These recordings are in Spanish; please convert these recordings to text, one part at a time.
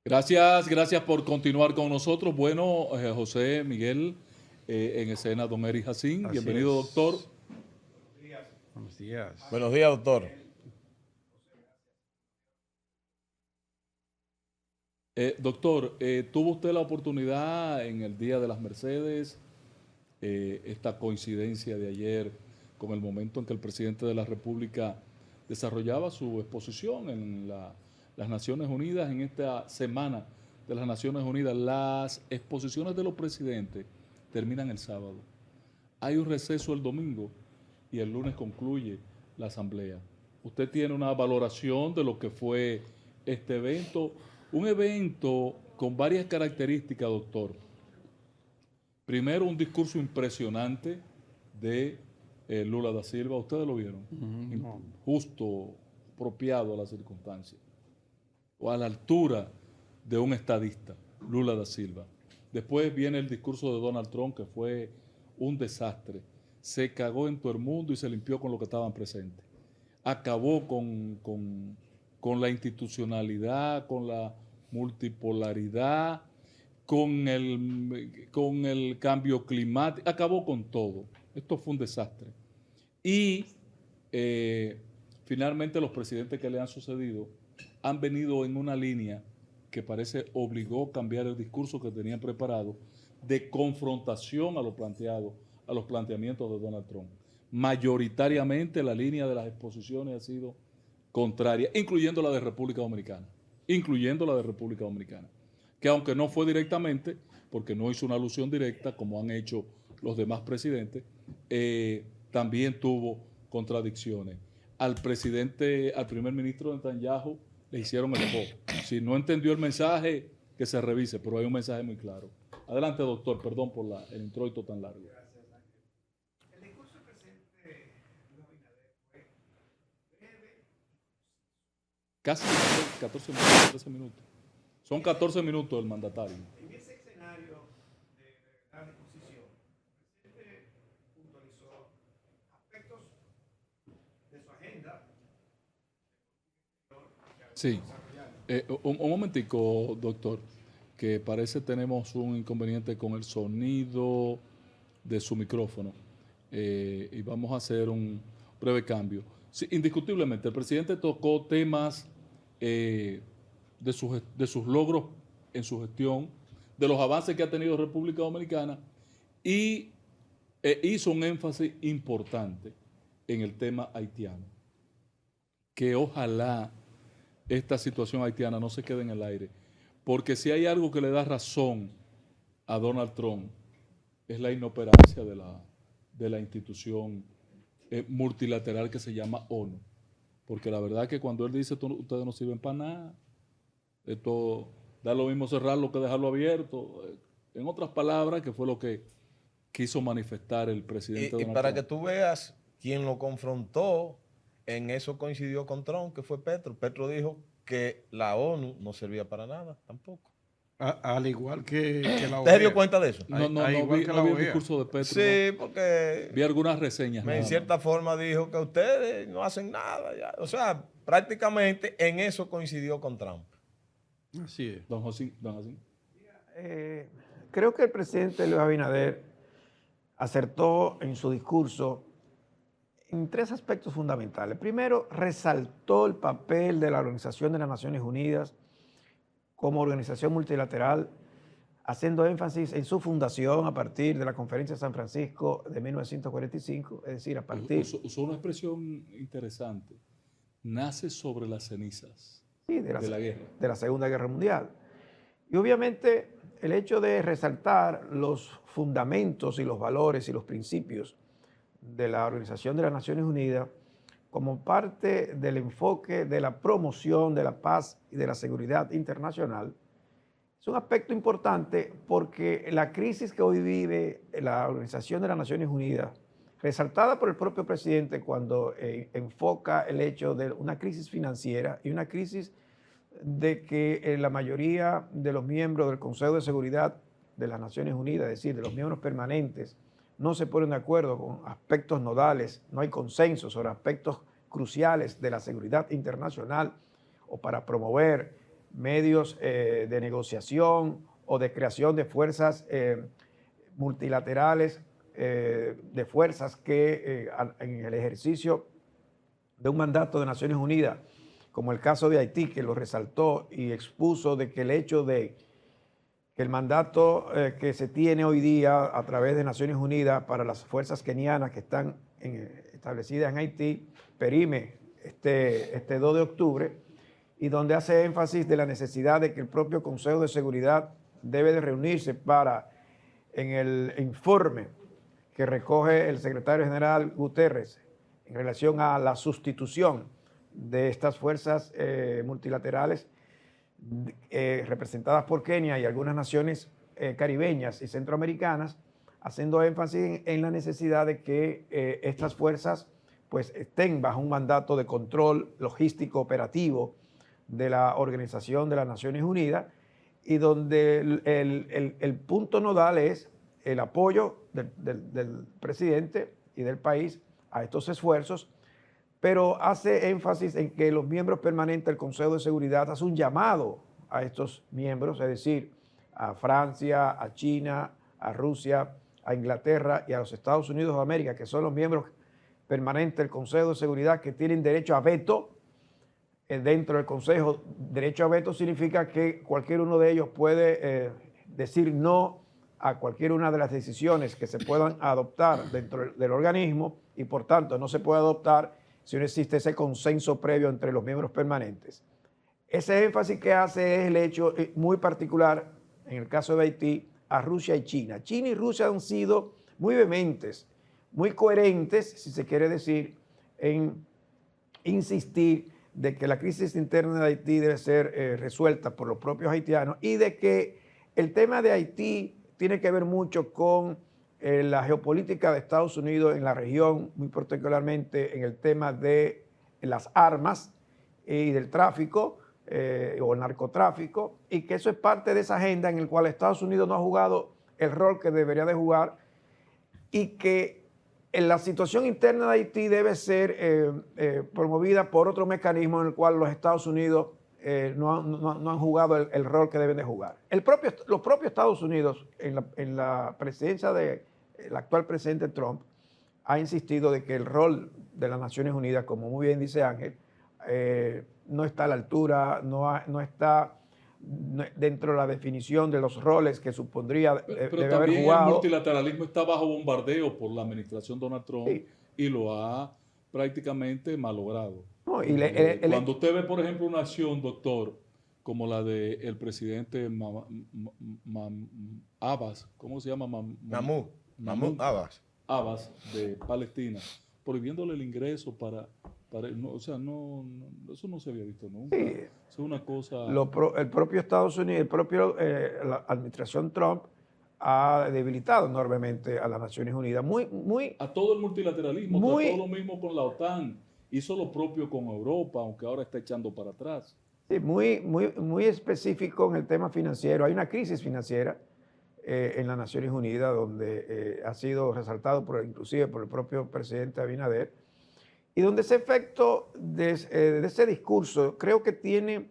Gracias por continuar con nosotros. Bueno, José Miguel, en escena, don Eri Jacín. Así Bienvenido, doctor. Buenos días. Buenos días, doctor. Doctor, ¿tuvo usted la oportunidad en el Día de las Mercedes, esta coincidencia de ayer con el momento en que el presidente de la República desarrollaba su exposición en las Naciones Unidas, en esta semana de las Naciones Unidas? Las exposiciones de los presidentes terminan el sábado. Hay un receso el domingo y el lunes concluye la asamblea. ¿Usted tiene una valoración de lo que fue este evento? Un evento con varias características, doctor. Primero, un discurso impresionante de Lula da Silva. ¿Ustedes lo vieron? No. Justo, apropiado a las circunstancias, o a la altura de un estadista, Lula da Silva. Después viene el discurso de Donald Trump, que fue un desastre. Se cagó en todo el mundo y se limpió con lo que estaban presentes. Acabó con la institucionalidad, con la multipolaridad, con el cambio climático, acabó con todo. Esto fue un desastre. Y finalmente los presidentes que le han sucedido han venido en una línea que parece obligó a cambiar el discurso que tenían preparado de confrontación a los planteamientos de Donald Trump. Mayoritariamente la línea de las exposiciones ha sido contraria, incluyendo la de República Dominicana, que aunque no fue directamente, porque no hizo una alusión directa como han hecho los demás presidentes, también tuvo contradicciones. Al primer ministro Netanyahu le hicieron el foco. Si no entendió el mensaje, que se revise, pero hay un mensaje muy claro. Adelante, doctor, perdón por el introito tan largo. El discurso del presidente Luis Abinader fue breve. Casi 14 minutos, 13 minutos. Son 14 minutos el mandatario. En ese escenario de gran disposición, el presidente puntualizó aspectos de su agenda. Sí. Un momentico, doctor, que parece tenemos un inconveniente con el sonido de su micrófono y vamos a hacer un breve cambio. Sí, indiscutiblemente, el presidente tocó temas de sus logros en su gestión, de los avances que ha tenido República Dominicana y hizo un énfasis importante en el tema haitiano, que ojalá esta situación haitiana no se quede en el aire, porque si hay algo que le da razón a Donald Trump es la inoperancia de la institución multilateral que se llama ONU, porque la verdad es que cuando él dice ustedes no sirven para nada, esto da lo mismo cerrarlo que dejarlo abierto, en otras palabras, que fue lo que quiso manifestar el presidente Donald Y para Trump. que tú veas, quien lo confrontó en eso coincidió con Trump, que fue Petro. Petro dijo que la ONU no servía para nada tampoco. Al igual que la ¿Usted se dio OEA. cuenta de eso? No igual que la vi el OEA. discurso de Petro. Sí, No. porque Vi algunas reseñas. en nada cierta más. forma dijo que ustedes no hacen nada. Ya. O sea, prácticamente en eso coincidió con Trump. Así es. Don José. Creo que el presidente Luis Abinader acertó en su discurso en tres aspectos fundamentales. Primero, resaltó el papel de la Organización de las Naciones Unidas como organización multilateral, haciendo énfasis en su fundación a partir de la Conferencia de San Francisco de 1945, es decir, a partir Usó una expresión interesante. Nace sobre las cenizas sí, de la guerra. de la Segunda Guerra Mundial. Y obviamente el hecho de resaltar los fundamentos y los valores y los principios de la Organización de las Naciones Unidas como parte del enfoque de la promoción de la paz y de la seguridad internacional es un aspecto importante porque la crisis que hoy vive la Organización de las Naciones Unidas, resaltada por el propio presidente cuando enfoca el hecho de una crisis financiera y una crisis de que la mayoría de los miembros del Consejo de Seguridad de las Naciones Unidas, es decir, de los miembros permanentes, no se ponen de acuerdo con aspectos nodales, no hay consenso sobre aspectos cruciales de la seguridad internacional o para promover medios de negociación o de creación de fuerzas multilaterales, de fuerzas que en el ejercicio de un mandato de Naciones Unidas, como el caso de Haití, que lo resaltó y expuso de que el hecho de que el mandato que se tiene hoy día a través de Naciones Unidas para las fuerzas kenianas que están establecidas en Haití perime este 2 de octubre, y donde hace énfasis de la necesidad de que el propio Consejo de Seguridad debe de reunirse para, en el informe que recoge el secretario general Guterres en relación a la sustitución de estas fuerzas multilaterales representadas por Kenia y algunas naciones caribeñas y centroamericanas, haciendo énfasis en la necesidad de que estas fuerzas pues estén bajo un mandato de control logístico operativo de la Organización de las Naciones Unidas, y donde el punto nodal es el apoyo del presidente y del país a estos esfuerzos, pero hace énfasis en que los miembros permanentes del Consejo de Seguridad hacen un llamado a estos miembros, es decir, a Francia, a China, a Rusia, a Inglaterra y a los Estados Unidos de América, que son los miembros permanentes del Consejo de Seguridad que tienen derecho a veto dentro del Consejo. Derecho a veto significa que cualquier uno de ellos puede decir no a cualquier una de las decisiones que se puedan adoptar dentro del organismo, y por tanto no se puede adoptar si no existe ese consenso previo entre los miembros permanentes. Ese énfasis que hace es el hecho muy particular, en el caso de Haití, a Rusia y China. China y Rusia han sido muy vehementes, muy coherentes, si se quiere decir, en insistir de que la crisis interna de Haití debe ser resuelta por los propios haitianos, y de que el tema de Haití tiene que ver mucho con la geopolítica de Estados Unidos en la región, muy particularmente en el tema de las armas y del tráfico o el narcotráfico, y que eso es parte de esa agenda en la cual Estados Unidos no ha jugado el rol que debería de jugar, y que la situación interna de Haití debe ser promovida por otro mecanismo en el cual los Estados Unidos no han jugado el rol que deben de jugar. Los propios Estados Unidos, en la presidencia del actual presidente Trump, ha insistido de que el rol de las Naciones Unidas, como muy bien dice Ángel, no está a la altura, no está dentro de la definición de los roles que supondría Pero debe haber también jugado. el multilateralismo está bajo bombardeo por la administración Donald Trump, Sí. y lo ha prácticamente malogrado. No, y Cuando usted ve, por ejemplo, una acción, doctor, como la del presidente Abbas, ¿cómo se llama? Mahmoud Abbas. Abbas, de Palestina, prohibiéndole el ingreso no, o sea, eso no se había visto nunca. Sí. Eso es una cosa... el propio Estados Unidos, la administración Trump ha debilitado enormemente a las Naciones Unidas. A todo el multilateralismo, muy- trató lo mismo con la OTAN, hizo lo propio con Europa, aunque ahora está echando para atrás. Sí, muy específico en el tema financiero. Hay una crisis financiera en las Naciones Unidas, donde ha sido resaltado inclusive por el propio presidente Abinader, y donde ese efecto de ese discurso creo que tiene...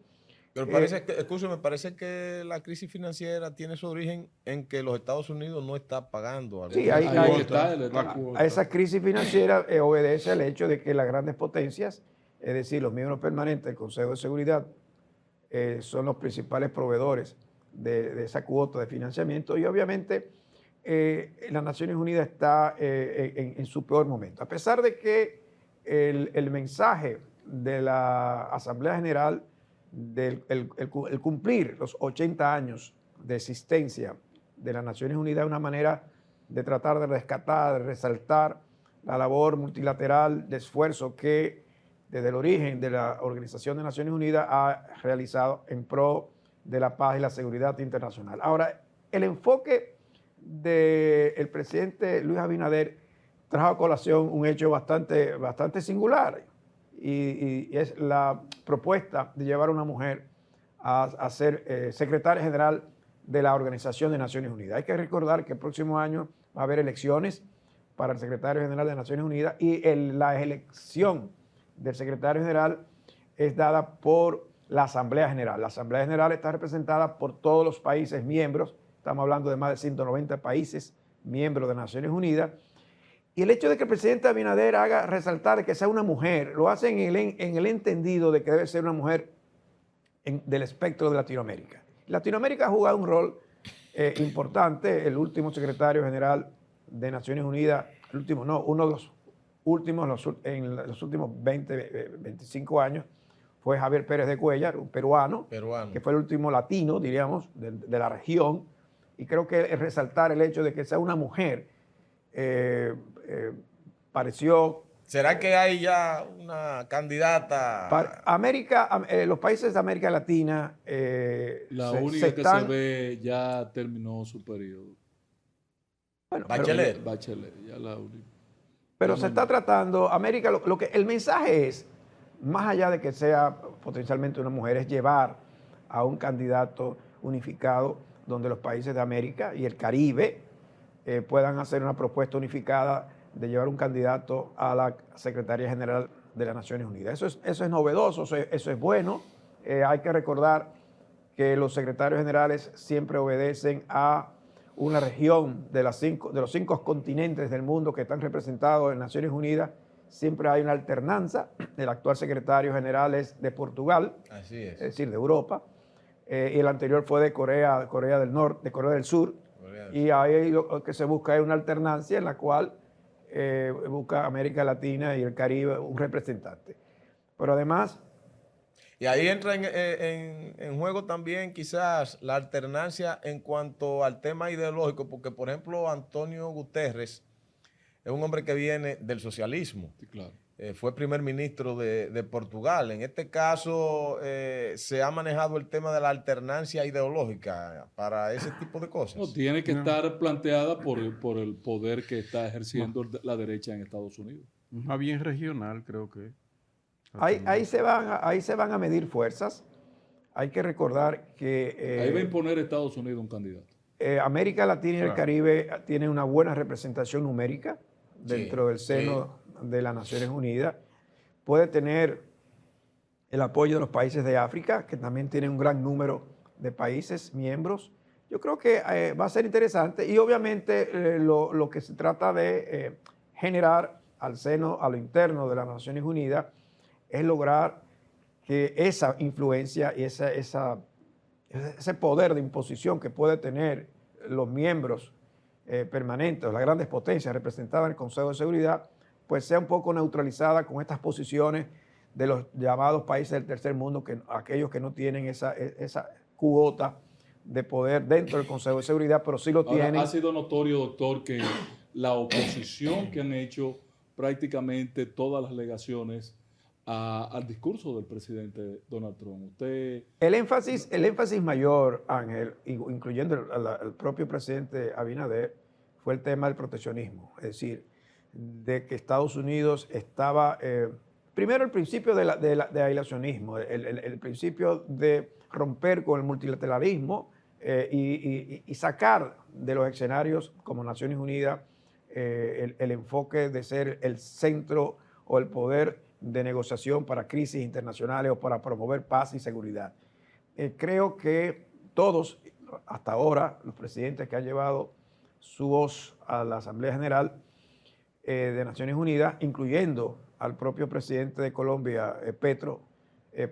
Pero me parece que la crisis financiera tiene su origen en que los Estados Unidos no está pagando. Sí, Ahí hay- está la cuota. a esa crisis financiera obedece al hecho de que las grandes potencias, es decir, los miembros permanentes del Consejo de Seguridad, son los principales proveedores de esa cuota de financiamiento, y obviamente las Naciones Unidas está en su peor momento. A pesar de que el mensaje de la Asamblea General el cumplir los 80 años de existencia de las Naciones Unidas es una manera de tratar de rescatar, de resaltar la labor multilateral de esfuerzo que desde el origen de la Organización de Naciones Unidas ha realizado en pro de la paz y la seguridad internacional. Ahora, el enfoque del presidente Luis Abinader trajo a colación un hecho bastante singular, y es la propuesta de llevar a una mujer a ser secretaria general de la Organización de Naciones Unidas. Hay que recordar que el próximo año va a haber elecciones para el secretario general de Naciones Unidas, y la elección del secretario general es dada por la Asamblea General. La Asamblea General está representada por todos los países miembros, estamos hablando de más de 190 países miembros de Naciones Unidas, y el hecho de que el presidente Abinader haga resaltar que sea una mujer, lo hace en el entendido de que debe ser una mujer del espectro de Latinoamérica. Latinoamérica ha jugado un rol importante. El último secretario general de Naciones Unidas, uno de los últimos en los últimos 25 años, fue Javier Pérez de Cuéllar, un peruano, que fue el último latino, diríamos, de la región. Y creo que resaltar el hecho de que sea una mujer pareció... ¿Será que hay ya una candidata? Los países de América Latina... la única que se ve ya terminó su periodo. Bueno, Bachelet. Bachelet, ya la única. Pero se está tratando, América, el mensaje es, más allá de que sea potencialmente una mujer, es llevar a un candidato unificado donde los países de América y el Caribe puedan hacer una propuesta unificada de llevar un candidato a la Secretaría General de las Naciones Unidas. Eso es novedoso, eso es bueno. Hay que recordar que los secretarios generales siempre obedecen a una región de los 5 continentes del mundo que están representados en Naciones Unidas. Siempre hay una alternanza. El actual secretario general es de Portugal, Así es. es decir, de Europa, y el anterior fue de Corea del Norte, de Corea del Sur. Y ahí lo que se busca es una alternancia en la cual busca América Latina y el Caribe un representante. Pero además... Y ahí entra en juego también quizás la alternancia en cuanto al tema ideológico, porque por ejemplo Antonio Guterres es un hombre que viene del socialismo. Sí, claro. Fue primer ministro de Portugal. En este caso se ha manejado el tema de la alternancia ideológica para ese tipo de cosas. No, tiene que estar planteada por el poder que está ejerciendo la derecha en Estados Unidos. Más bien regional, creo que. Ahí se van a medir fuerzas. Hay que recordar que... ahí va a imponer Estados Unidos un candidato. América Latina y el Caribe tienen una buena representación numérica dentro del seno de las Naciones Unidas. Puede tener el apoyo de los países de África, que también tienen un gran número de países miembros. Yo creo que va a ser interesante y obviamente lo que se trata de generar a lo interno de las Naciones Unidas es lograr que esa influencia y ese poder de imposición que puede tener los miembros permanentes, las grandes potencias representadas en el Consejo de Seguridad, pues sea un poco neutralizada con estas posiciones de los llamados países del tercer mundo, aquellos que no tienen esa cuota de poder dentro del Consejo de Seguridad, pero sí lo tienen. Ha sido notorio, doctor, que la oposición que han hecho prácticamente todas las alegaciones al discurso del presidente Donald Trump. El énfasis mayor, Ángel, incluyendo el propio presidente Abinader, fue el tema del proteccionismo. Es decir, de que Estados Unidos estaba... primero el principio de aislacionismo, el principio de romper con el multilateralismo y sacar de los escenarios como Naciones Unidas el enfoque de ser el centro o el poder de negociación para crisis internacionales o para promover paz y seguridad. Creo que todos, hasta ahora, los presidentes que han llevado su voz a la Asamblea General de Naciones Unidas, incluyendo al propio presidente de Colombia, Petro.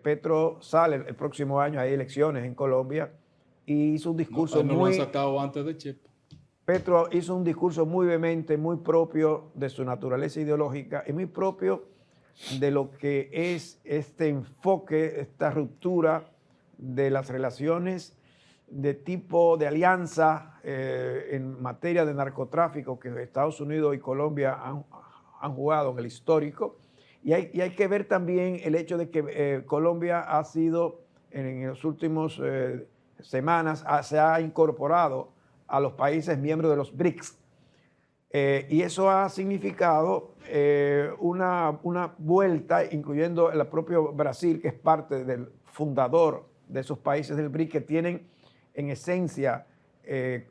Petro sale el próximo año, hay elecciones en Colombia, y hizo un discurso no lo han sacado antes de Chepa. Petro hizo un discurso muy vehemente, muy propio de su naturaleza ideológica y muy propio de lo que es este enfoque, esta ruptura de las relaciones de tipo de alianza en materia de narcotráfico que Estados Unidos y Colombia han jugado en el histórico. Y hay que ver también el hecho de que Colombia ha sido, en las últimas semanas, se ha incorporado a los países miembros de los BRICS. Y eso ha significado una vuelta, incluyendo el propio Brasil, que es parte del fundador de esos países del BRICS, que tienen en esencia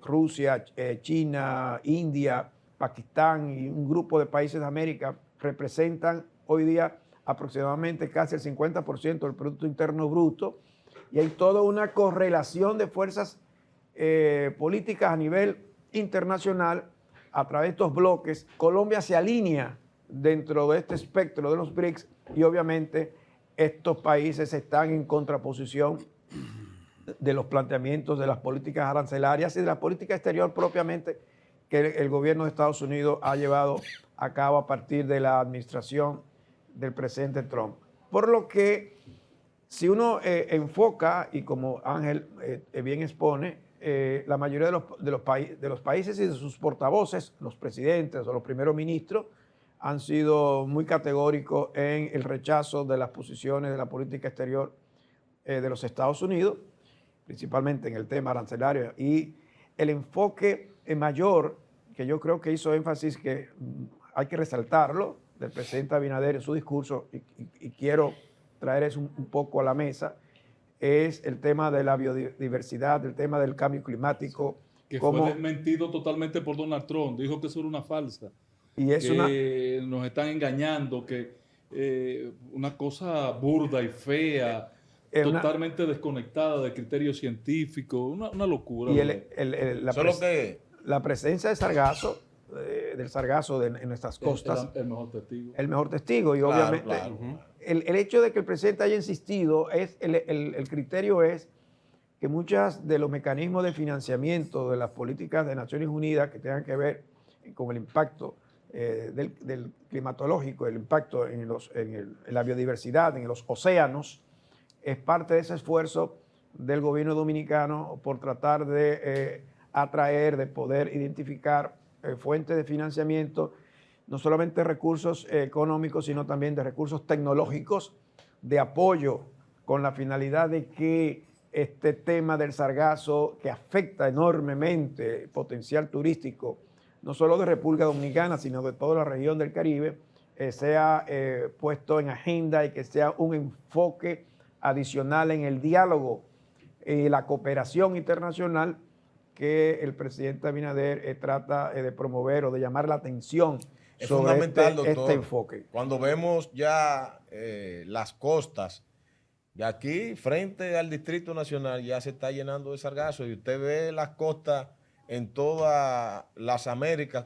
Rusia, China, India, Pakistán y un grupo de países de América, representan hoy día aproximadamente casi el 50% del Producto Interno Bruto, y hay toda una correlación de fuerzas políticas a nivel internacional a través de estos bloques. Colombia se alinea dentro de este espectro de los BRICS y obviamente estos países están en contraposición de los planteamientos de las políticas arancelarias y de la política exterior propiamente que el gobierno de Estados Unidos ha llevado a cabo a partir de la administración del presidente Trump. Por lo que, si uno enfoca, y como Ángel bien expone, la mayoría de los países y de sus portavoces, los presidentes o los primeros ministros, han sido muy categóricos en el rechazo de las posiciones de la política exterior de los Estados Unidos, principalmente en el tema arancelario, y el enfoque mayor, que yo creo que hizo énfasis que hay que resaltarlo, del presidente Abinader en su discurso, y quiero traer eso un poco a la mesa, es el tema de la biodiversidad, el tema del cambio climático. Que fue desmentido totalmente por Donald Trump, dijo que eso era una falsa, y es que nos están engañando, que una cosa burda y fea, totalmente desconectada de criterios científicos, una locura. Y la presencia de sargazo, del sargazo en nuestras costas. El mejor testigo. El mejor testigo. Y claro, obviamente claro. El hecho de que el presidente haya insistido, el criterio es que muchos de los mecanismos de financiamiento de las políticas de Naciones Unidas que tengan que ver con el impacto del climatológico, el impacto en la biodiversidad, en los océanos, es parte de ese esfuerzo del gobierno dominicano por tratar de atraer, de poder identificar fuentes de financiamiento, no solamente recursos económicos, sino también de recursos tecnológicos de apoyo con la finalidad de que este tema del sargazo, que afecta enormemente el potencial turístico, no solo de República Dominicana, sino de toda la región del Caribe, sea puesto en agenda y que sea un enfoque adicional en el diálogo y la cooperación internacional que el presidente Abinader trata de promover o de llamar la atención es sobre fundamental, doctor, este enfoque. Cuando vemos ya las costas, y aquí frente al Distrito Nacional ya se está llenando de sargazo, y usted ve las costas en todas las Américas,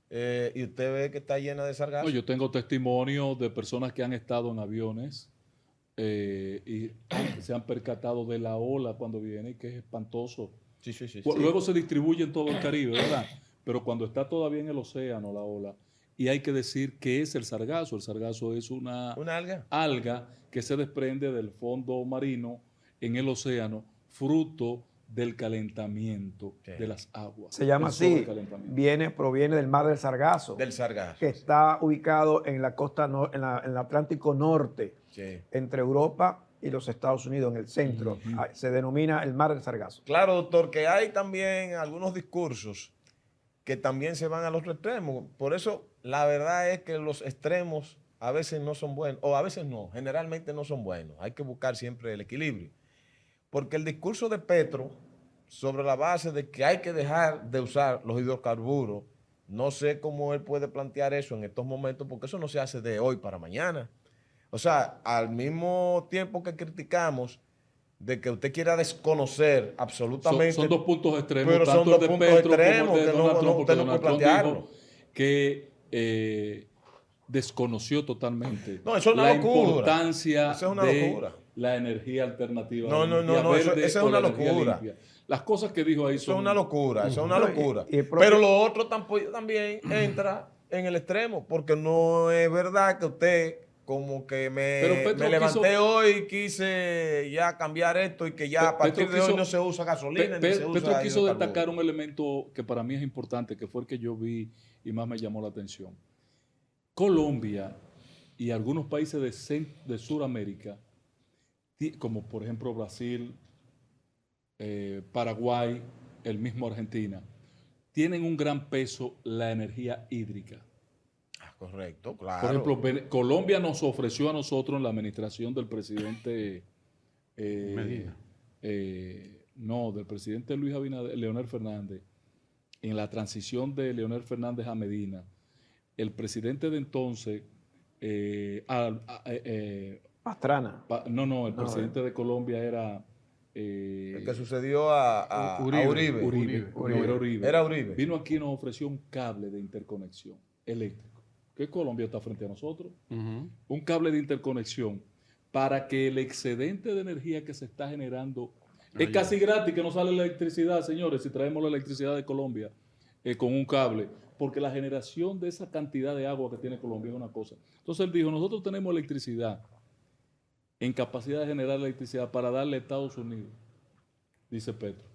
y usted ve que está llena de sargazo. No, yo tengo testimonio de personas que han estado en aviones y se han percatado de la ola cuando viene, que es espantoso. Sí. Luego se distribuye en todo el Caribe, ¿verdad? Pero cuando está todavía en el océano la ola, y hay que decir que es el sargazo. El sargazo es una alga que se desprende del fondo marino en el océano, fruto del calentamiento de las aguas. Se llama así, proviene del mar del Sargazo. Del Sargazo. Que está ubicado en la costa, en el Atlántico Norte, entre Europa y los Estados Unidos, en el centro. Se denomina el mar del Sargazo. Claro, doctor, que hay también algunos discursos que también se van a los extremos. Por eso, la verdad es que los extremos a veces no son buenos, o a veces no, generalmente no son buenos. Hay que buscar siempre el equilibrio. Porque el discurso de Petro, sobre la base de que hay que dejar de usar los hidrocarburos, no sé cómo él puede plantear eso en estos momentos, porque eso no se hace de hoy para mañana. O sea, al mismo tiempo que criticamos de que usted quiera desconocer absolutamente... Son dos puntos extremos, pero tanto son dos el de puntos Petro extremos como el de que Donald Trump, usted no puede plantearlo. Que desconoció totalmente eso es una la locura. Importancia eso es una de locura. La energía alternativa. No, eso es una locura. Las cosas que dijo ahí son... Eso es una locura, eso es una locura. Pero lo otro también entra en el extremo, porque no es verdad que usted como que me levanté hoy y quise ya cambiar esto y que ya a partir de hoy no se usa gasolina. Petro quiso destacar un elemento que para mí es importante, que fue el que yo vi y más me llamó la atención. Colombia y algunos países de Sudamérica, como por ejemplo Brasil, Paraguay, el mismo Argentina, tienen un gran peso la energía hídrica. Correcto, claro. Por ejemplo, Colombia nos ofreció a nosotros en la administración del presidente Medina. Del presidente Luis Abinader, Leonel Fernández, en la transición de Leonel Fernández a Medina, el presidente de entonces Pastrana. No, el presidente de Colombia era... El que sucedió a Uribe. No, era Uribe. Era Uribe. Vino aquí y nos ofreció un cable de interconexión eléctrico. ¿Qué Colombia está frente a nosotros? Un cable de interconexión para que el excedente de energía que se está generando es casi gratis, que no sale electricidad, señores, si traemos la electricidad de Colombia con un cable, porque la generación de esa cantidad de agua que tiene Colombia es una cosa. Entonces él dijo, nosotros tenemos electricidad en capacidad de generar electricidad para darle a Estados Unidos, dice Petro,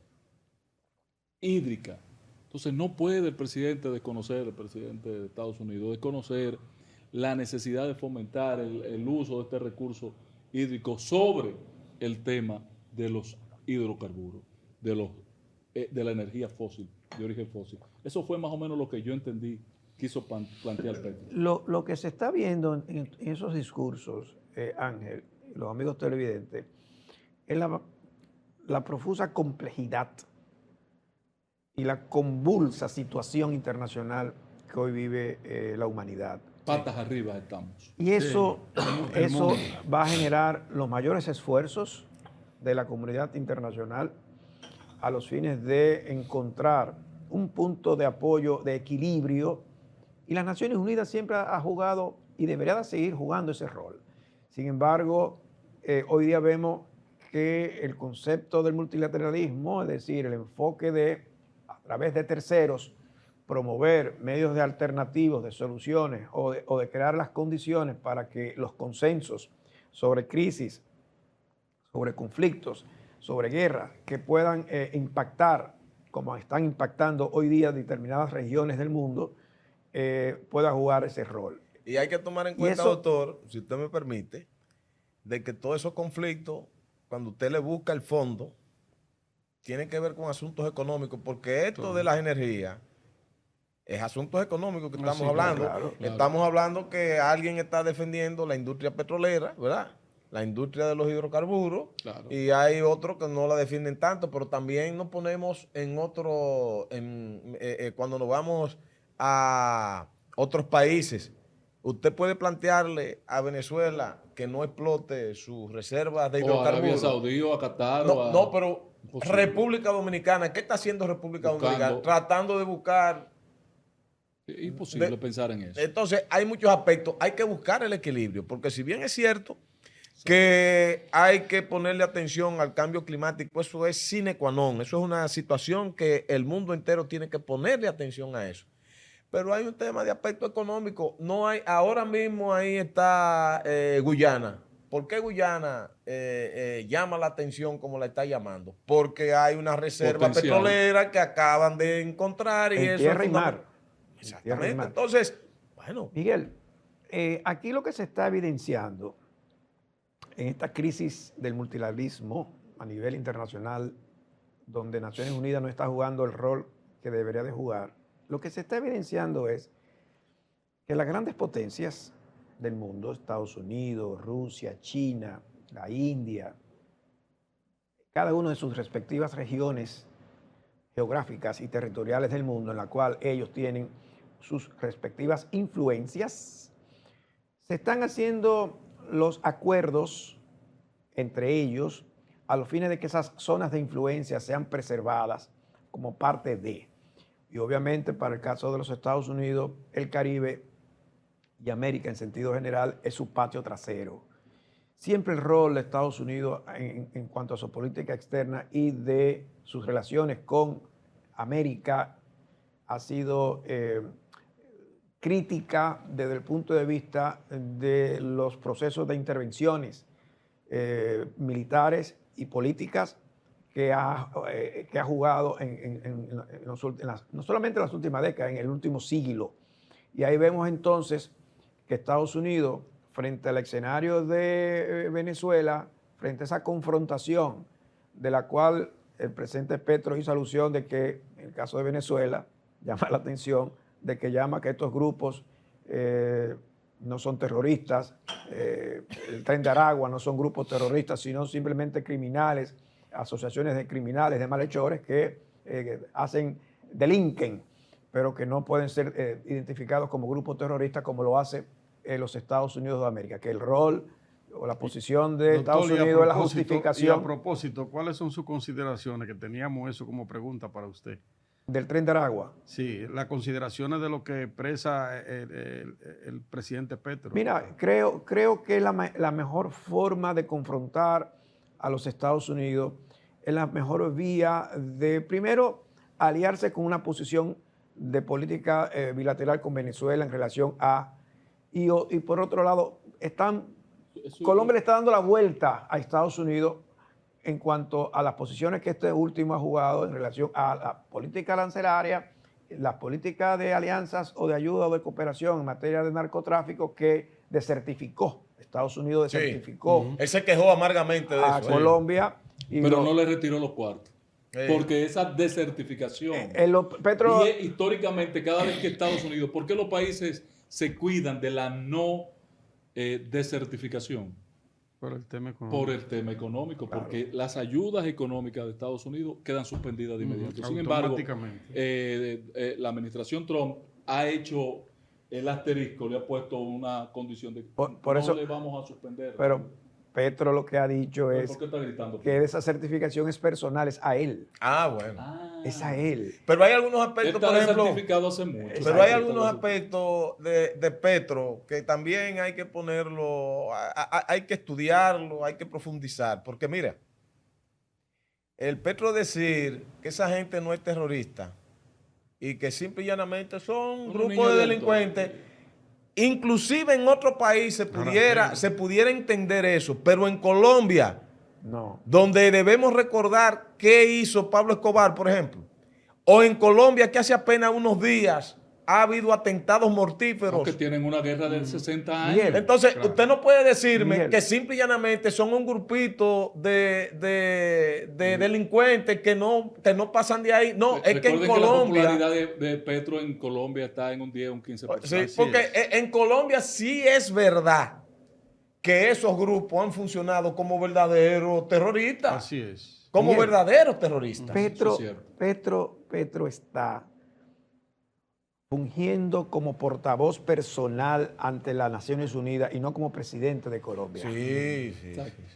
hídrica. Entonces no puede el presidente de Estados Unidos, desconocer la necesidad de fomentar el uso de este recurso hídrico sobre el tema de los hidrocarburos, de la energía fósil, de origen fósil. Eso fue más o menos lo que yo entendí quiso plantear Petro. Lo que se está viendo en esos discursos, Ángel, los amigos televidentes, es la profusa complejidad y la convulsa situación internacional que hoy vive la humanidad. Patas arriba estamos. Y eso va a generar los mayores esfuerzos de la comunidad internacional a los fines de encontrar un punto de apoyo, de equilibrio, y las Naciones Unidas siempre ha jugado y debería de seguir jugando ese rol. Sin embargo, hoy día vemos que el concepto del multilateralismo, es decir, el enfoque de, a través de terceros, promover medios de alternativos, de soluciones o de crear las condiciones para que los consensos sobre crisis, sobre conflictos, sobre guerras, que puedan impactar, como están impactando hoy día determinadas regiones del mundo, pueda jugar ese rol. Y hay que tomar en cuenta, doctor, si usted me permite, de que todos esos conflictos, cuando usted le busca el fondo, tienen que ver con asuntos económicos, porque esto de las energías es asuntos económicos que estamos hablando. Claro. Estamos hablando que alguien está defendiendo la industria petrolera, ¿verdad? La industria de los hidrocarburos, y hay otros que no la defienden tanto, pero también nos ponemos en cuando nos vamos a otros países. Usted puede plantearle a Venezuela que no explote sus reservas de hidrocarburos. O a Arabia Saudí o a Qatar. No, pero República Dominicana, ¿qué está haciendo República Dominicana? Tratando de buscar... Es imposible pensar en eso. Entonces, hay muchos aspectos. Hay que buscar el equilibrio, porque si bien es cierto que hay que ponerle atención al cambio climático, eso es sine qua non. Eso es una situación que el mundo entero tiene que ponerle atención a eso. Pero hay un tema de aspecto económico. No hay, ahora mismo ahí está Guyana. ¿Por qué Guyana llama la atención como la está llamando? Porque hay una reserva petrolera que acaban de encontrar. En tierra y mar. Exactamente. Entonces, bueno. Miguel, aquí lo que se está evidenciando en esta crisis del multilateralismo a nivel internacional, donde Naciones Unidas no está jugando el rol que debería de jugar, lo que se está evidenciando es que las grandes potencias del mundo, Estados Unidos, Rusia, China, la India, cada uno de sus respectivas regiones geográficas y territoriales del mundo, en la cual ellos tienen sus respectivas influencias, se están haciendo los acuerdos entre ellos a los fines de que esas zonas de influencia sean preservadas como parte de. Y obviamente para el caso de los Estados Unidos, el Caribe y América en sentido general es su patio trasero. Siempre el rol de Estados Unidos en cuanto a su política externa y de sus relaciones con América ha sido crítica desde el punto de vista de los procesos de intervenciones militares y políticas que ha jugado no solamente en las últimas décadas, en el último siglo. Y ahí vemos entonces que Estados Unidos, frente al escenario de Venezuela, frente a esa confrontación de la cual el presidente Petro hizo alusión de que, en el caso de Venezuela, llama la atención de que llama que estos grupos no son terroristas, el Tren de Aragua no son grupos terroristas, sino simplemente criminales, asociaciones de criminales, de malhechores que delinquen, pero que no pueden ser identificados como grupos terroristas como lo hace los Estados Unidos de América, que el rol o la posición de Doctor, Estados y a Unidos es la propósito- Y a justificación propósito, ¿cuáles son sus consideraciones? Que teníamos eso como pregunta para usted. del Tren de Aragua. Sí, las consideraciones de lo que expresa el presidente Petro. Mira, creo que la mejor forma de confrontar a los Estados Unidos es la mejor vía de, primero, aliarse con una posición de política bilateral con Venezuela en relación a, y por otro lado, Colombia le está dando la vuelta a Estados Unidos en cuanto a las posiciones que este último ha jugado en relación a la política arancelaria, las políticas de alianzas o de ayuda o de cooperación en materia de narcotráfico que desertificó. Estados Unidos desertificó Él se quejó amargamente de a eso. Colombia. Y Pero no le retiró los cuartos. Porque esa desertificación. Petro, Y históricamente, cada vez que Estados Unidos, ¿por qué los países se cuidan de la no desertificación? Por el tema económico. Por el tema económico, porque las ayudas económicas de Estados Unidos quedan suspendidas de inmediato. Sin embargo, automáticamente. la administración Trump ha hecho el asterisco, le ha puesto una condición de por no eso, le vamos a suspender. pero Petro lo que ha dicho ¿Por es qué está gritando? que esa certificación es personal, es a él. Ah, bueno. Es a él. Pero hay algunos Él aspectos, está por ejemplo, certificado hace mucho. pero hay algunos aspectos de Petro que también hay que ponerlo, hay que estudiarlo, hay que profundizar. Porque mira, el Petro decir que esa gente no es terrorista y que simple y llanamente son Unos grupos niños de de delincuentes, inclusive en otro país se pudiera entender eso, pero en Colombia, No. donde debemos recordar qué hizo Pablo Escobar, por ejemplo, o en Colombia que hace apenas unos días ha habido atentados mortíferos. Que tienen una guerra de 60 años. Miguel, Entonces, usted no puede decirme Miguel, que simple y llanamente son un grupito de delincuentes que no pasan de ahí. No, es que en Recuerden Colombia... la popularidad de Petro en Colombia está en un 10 o un 15%. Sí, porque en Colombia sí es verdad que esos grupos han funcionado como verdaderos terroristas. Así es. Como Miguel, verdaderos terroristas. Petro, Eso es cierto. Petro está fungiendo como portavoz personal ante las Naciones Unidas y no como presidente de Colombia. Sí.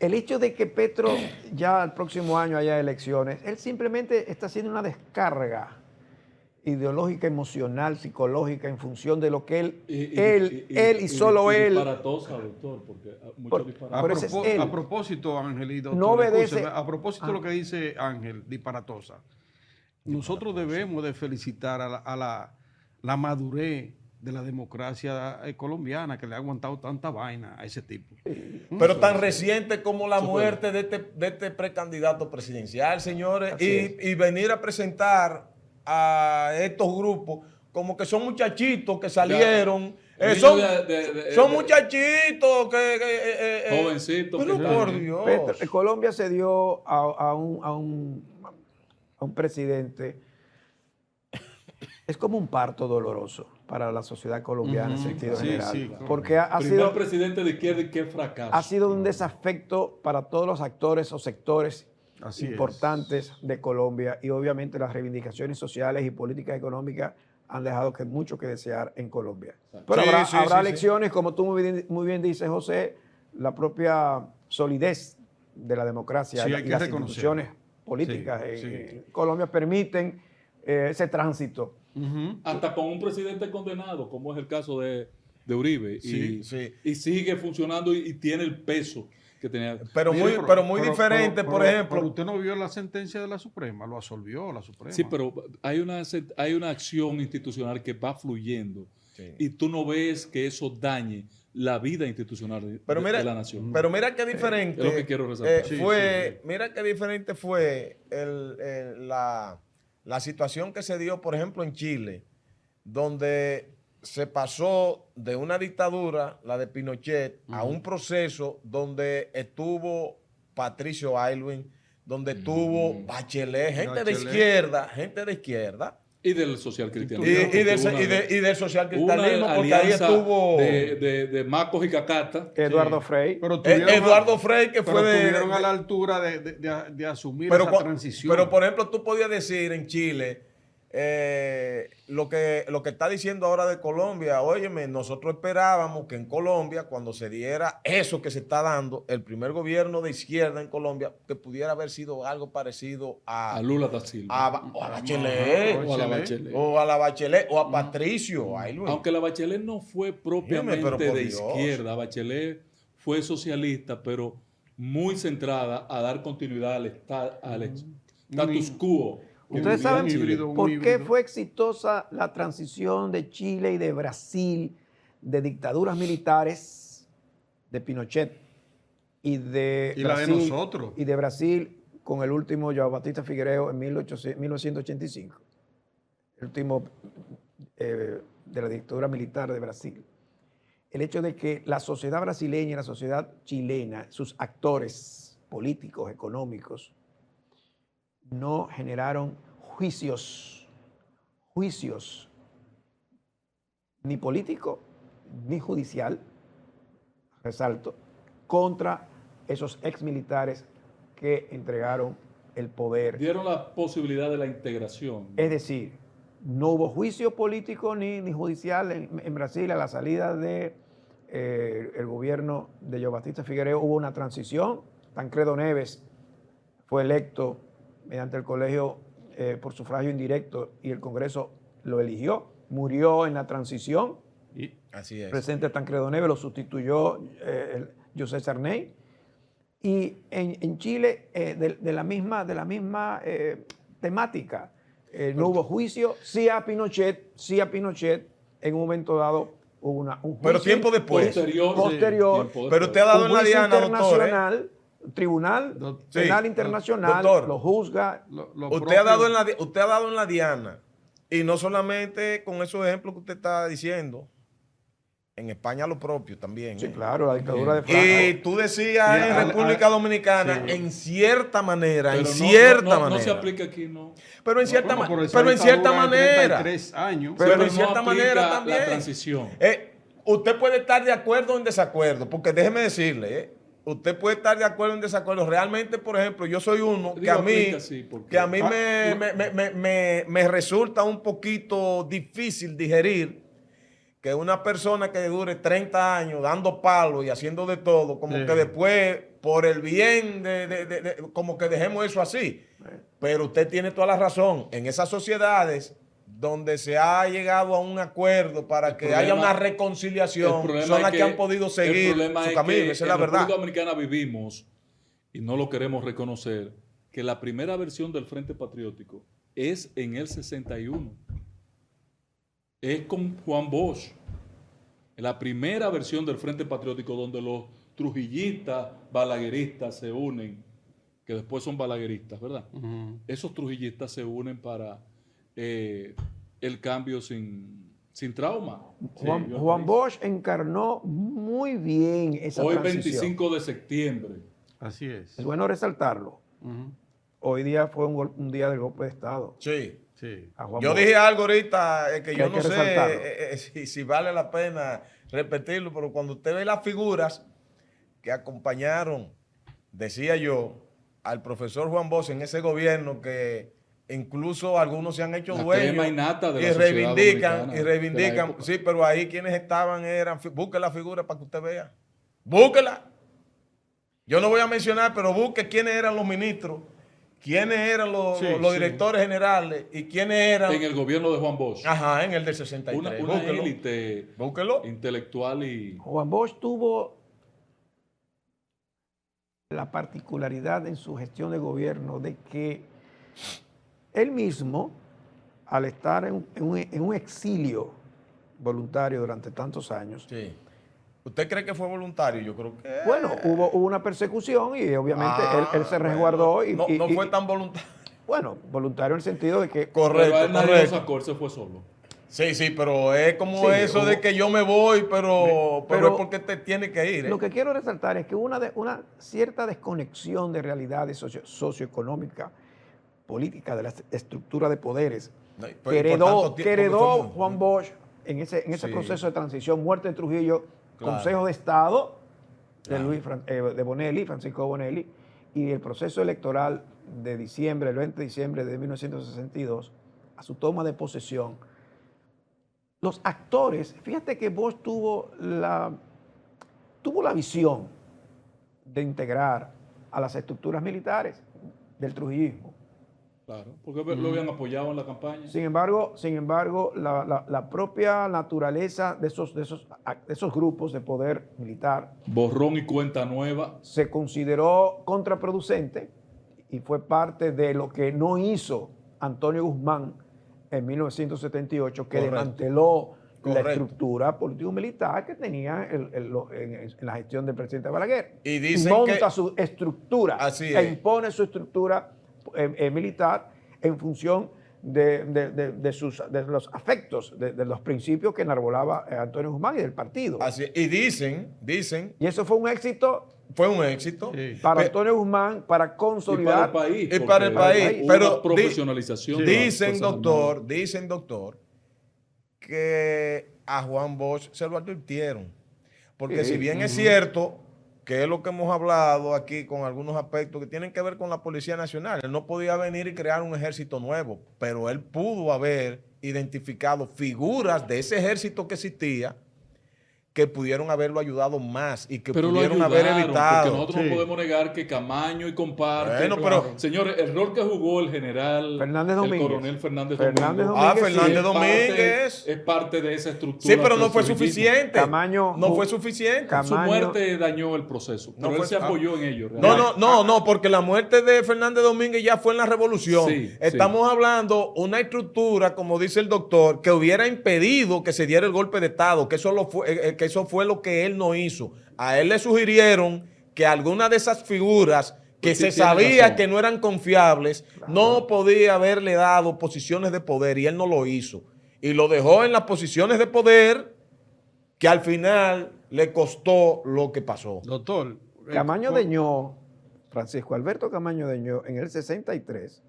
El hecho de que Petro ya el próximo año haya elecciones, él simplemente está haciendo una descarga ideológica, emocional, psicológica en función de lo que él y solo él. Disparatosa, doctor, porque muchos disparates. A propósito, Ángel y doctor, No obedece. escúcheme, a propósito de lo que dice Ángel, disparatosa, nosotros debemos de felicitar a la madurez de la democracia colombiana que le ha aguantado tanta vaina a ese tipo. Pero tan reciente como la muerte de este precandidato presidencial, señores, y venir a presentar a estos grupos como que son muchachitos que salieron. Son muchachitos jovencitos. Pero por Dios. Colombia se dio a un presidente. Es como un parto doloroso para la sociedad colombiana en sentido general. Sí, claro. Porque ha Primer sido presidente de izquierda y qué fracaso. ha sido un desafecto para todos los actores o sectores Así importantes de Colombia, y obviamente las reivindicaciones sociales y políticas económicas han dejado mucho que desear en Colombia. Pero habrá elecciones, como tú muy bien dices, José, la propia solidez de la democracia y las instituciones políticas en Colombia permiten ese tránsito. Hasta con un presidente condenado, como es el caso de Uribe, y sigue funcionando y tiene el peso que tenía. Pero muy diferente, por ejemplo. Pero usted no vio la sentencia de la Suprema, lo absolvió la Suprema. Sí, pero hay una acción institucional que va fluyendo y tú no ves que eso dañe la vida institucional de la nación. Pero mira qué diferente es lo que quiero resaltar. Mira qué diferente fue la situación que se dio, por ejemplo, en Chile, donde se pasó de una dictadura, la de Pinochet, a un proceso donde estuvo Patricio Aylwin, donde estuvo Bachelet, gente de izquierda. Y del socialcristianismo. Y del socialcristianismo, porque ahí estuvo de Macos y Cacata. Eduardo Frei. Eduardo Frei, que fue estuvieron a la altura de asumir esa transición. Pero, por ejemplo, tú podías decir en Chile, lo que está diciendo ahora de Colombia, óyeme, nosotros esperábamos que en Colombia, cuando se diera eso que se está dando, el primer gobierno de izquierda en Colombia, que pudiera haber sido algo parecido A Lula da Silva. o a Bachelet, O a la Bachelet. o a la Bachelet, o a Patricio. Ay, Luis. Aunque la Bachelet no fue propiamente pero por de Dios. izquierda, Bachelet fue socialista, pero muy centrada a dar continuidad al status quo. Ustedes saben un por qué híbrido. fue exitosa la transición de Chile y de Brasil de dictaduras militares de Pinochet y de Y la de Brasil, nosotros. y de Brasil con el último João Batista Figueiredo en 1985, el último de la dictadura militar de Brasil. El hecho de que la sociedad brasileña y la sociedad chilena, sus actores políticos, económicos, no generaron juicios ni político ni judicial, resalto, contra esos exmilitares que entregaron el poder. Dieron la posibilidad de la integración. Es decir, no hubo juicio político ni judicial en Brasil a la salida de el gobierno de João Batista Figueiredo. Hubo una transición. Tancredo Neves fue electo mediante el colegio por sufragio indirecto y el Congreso lo eligió. Murió en la transición. Así es. El presidente Tancredo Neves lo sustituyó José Sarney. Y en Chile, de la misma temática, no hubo juicio. Sí a Pinochet, en un momento dado hubo un juicio. Pero tiempo después. Posterior. Pero usted ha dado Un en la juicio diana, doctor. internacional, Tribunal Sí, Penal Internacional, doctor. lo juzga. Usted ha dado en la diana. Y no solamente con esos ejemplos que usted está diciendo. En España lo propio también. Sí, claro, la dictadura de Franco. Y tú decías en República Dominicana, sí. en cierta manera, Pero en no- cierta no manera. se aplica aquí, no. Pero en cierta, Bueno, esa pero en cierta dictadura de manera. 33 años. Pero en no cierta aplica manera también. la transición. Usted puede estar de acuerdo o en desacuerdo, porque déjeme decirle, usted puede estar de acuerdo o en desacuerdo. Realmente, por ejemplo, yo soy uno que Digo, a mí, aplica, sí, porque- que a mí me resulta un poquito difícil digerir que una persona que dure 30 años dando palos y haciendo de todo, como Sí. que después, por el bien como que dejemos eso así. Pero usted tiene toda la razón. En esas sociedades donde se ha llegado a un acuerdo para que haya una reconciliación, son las que han podido seguir su camino. Esa es la en verdad. República Dominicana vivimos, y no lo queremos reconocer, que la primera versión del Frente Patriótico es en el 61. Es con Juan Bosch. La primera versión del Frente Patriótico donde los trujillistas, balagueristas se unen, que después son balagueristas, ¿verdad? Esos trujillistas se unen para el cambio sin trauma. Juan Bosch encarnó muy bien esa Hoy transición. 25 de septiembre. Así es. Es bueno resaltarlo. Ujú. Hoy día fue un día del golpe de Estado. Sí. Sí. A Juan Yo Bosch. dije algo ahorita que Que yo hay no que sé resaltarlo. si vale la pena repetirlo, pero cuando usted ve las figuras que acompañaron, decía yo, al profesor Juan Bosch en ese gobierno, que incluso algunos se han hecho La dueños crema innata de la y sociedad reivindican, dominicana de la época. sí, pero ahí quienes estaban eran, busque la figura para que usted vea, búsquela. Yo no voy a mencionar, pero busque quiénes eran los ministros, quiénes eran los Sí, directores generales y quiénes eran... En el gobierno de Juan Bosch. Ajá, en el del 63. Una Búsquelo. élite Búsquelo. intelectual y... Juan Bosch tuvo la particularidad en su gestión de gobierno de que él mismo, al estar en un exilio voluntario durante tantos años, Sí. ¿Usted cree que fue voluntario? Yo creo que... bueno, hubo una persecución y obviamente él se resguardó. Bueno, y no fue tan voluntario. Bueno, voluntario en el sentido de que Pero Correcto, a él nadie lo correcto. sacó, él se fue solo. Sí, pero es como Sí, eso hubo- de que yo me voy, pero Pero- es porque te tiene que ir. lo que quiero resaltar es que una cierta desconexión de realidades socioeconómica, política, de la estructura de poderes, No, y que por heredó, tanto tiempo que que heredó fue muy- Juan Bosch en ese Sí. proceso de transición, muerte de Trujillo, Claro. Consejo de Estado de, Claro. de Bonelli, Francisco Bonelli, y el proceso electoral de diciembre, el 20 de diciembre de 1962, a su toma de posesión, los actores, fíjate que Bosch tuvo la visión de integrar a las estructuras militares del trujillismo. Claro, porque lo habían apoyado en la campaña. Sin embargo, la propia naturaleza de esos grupos de poder militar Borrón y cuenta nueva. se consideró contraproducente y fue parte de lo que no hizo Antonio Guzmán en 1978, que Correcto. desmanteló la Correcto. estructura político-militar que tenía en la gestión del presidente Balaguer. Y dicen monta que- su estructura Así e es. impone su estructura militar en función de los afectos, de los principios que enarbolaba Antonio Guzmán y del partido. Así, y dicen, Y eso fue un éxito fue un éxito. Sí. para Pe- Antonio Guzmán para Y para consolidar. el país. Y para el porque país, hubo pero una profesionalización. de las Dicen, Fuerzas Armadas. dicen, doctor, que a Juan Bosch se lo advirtieron. Porque Sí. si bien es cierto, que es lo que hemos hablado aquí con algunos aspectos que tienen que ver con la Policía Nacional, él no podía venir y crear un ejército nuevo, pero él pudo haber identificado figuras de ese ejército que existía que pudieron haberlo ayudado más y que Pero lo pudieron haber ayudaron, evitado. porque nosotros Sí. no podemos negar que Camaño y Comparte. Bueno, pero- Señores, el rol que jugó el general, Fernández el Domínguez. coronel Fernández Fernández Domínguez. Ah, Domínguez, Fernández es parte- Domínguez. Es parte de esa estructura. Sí, pero no del fue surrealismo. suficiente. Camaño- no fue suficiente. Su Camaño- muerte dañó el proceso, No pero fue- él se apoyó en ello. No, porque la muerte de Fernández Domínguez ya fue en la revolución. Sí, Estamos hablando una estructura, como dice el doctor, que hubiera impedido que se diera el golpe de Estado, que eso fue lo que él no hizo. A él le sugirieron que alguna de esas figuras que Pues sí, se tiene sabía razón. que no eran confiables, no podía haberle dado posiciones de poder y él no lo hizo. Y lo dejó en las posiciones de poder que al final le costó lo que pasó. Doctor. Camaño Deñó, Francisco Alberto Camaño Deñó, en el 63,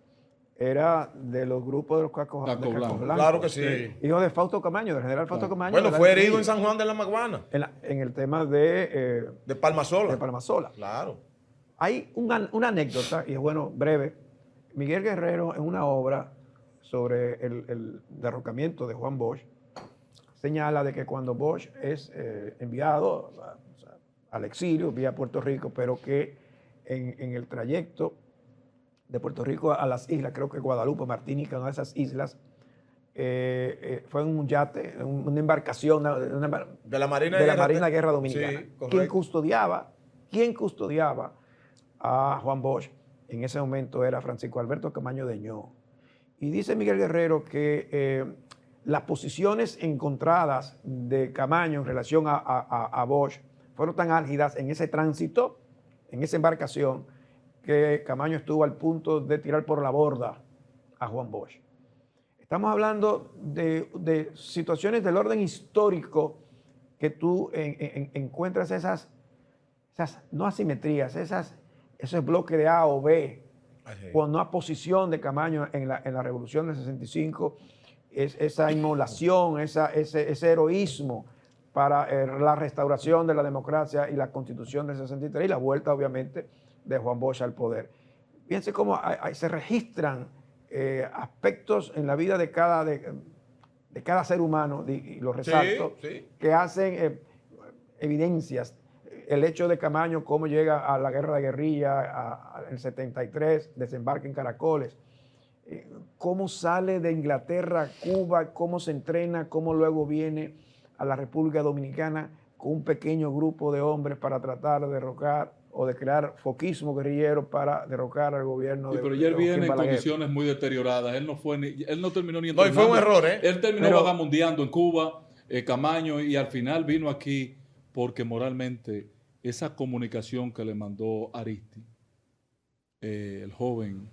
era de los grupos de los Cacos Caco Blanco. Blancos. Claro que sí. Sí. Hijo de Fausto Camaño, del general Fausto Camaño. Bueno, del fue año herido en 1000, San Juan de la Maguana, en el tema de de Palmasola. Claro. Hay una anécdota, y es bueno, breve. Miguel Guerrero, en una obra sobre el derrocamiento de Juan Bosch, señala de que cuando Bosch es enviado al exilio, vía Puerto Rico, pero que en el trayecto de Puerto Rico a las islas, creo que Guadalupe, Martinica, una de esas islas, fue en un yate, una embarcación De la Marina de la Marina de Guerra Dominicana. Sí, correcto. ¿Quién custodiaba a Juan Bosch? En ese momento era Francisco Alberto Camaño Deñó. Y dice Miguel Guerrero que las posiciones encontradas de Camaño en relación a Bosch fueron tan álgidas en ese tránsito, en esa embarcación, que Camaño estuvo al punto de tirar por la borda a Juan Bosch. Estamos hablando de situaciones del orden histórico que tú encuentras esas no asimetrías, esos bloques de A o B, Así. con una posición de Camaño en la Revolución del 65, esa inmolación, ese heroísmo para la restauración de la democracia y la Constitución del 63 y la vuelta, obviamente, de Juan Bosch al poder. Fíjense cómo se registran aspectos en la vida de cada ser humano, y lo resalto, sí. que hacen evidencias. El hecho de Camaño, cómo llega a la guerra de guerrilla en el 73, desembarca en Caracoles, cómo sale de Inglaterra a Cuba, cómo se entrena, cómo luego viene a la República Dominicana con un pequeño grupo de hombres para tratar de derrocar o de crear foquismo guerrillero para derrocar al gobierno Sí, de pero ya él Joaquín viene en Balaguer. condiciones muy deterioradas. Él no terminó ni No, y fue un entrenando. error, ¿eh? Él terminó Pero- vagamundeando en Cuba, Camaño, y al final vino aquí porque moralmente esa comunicación que le mandó Aristi, el joven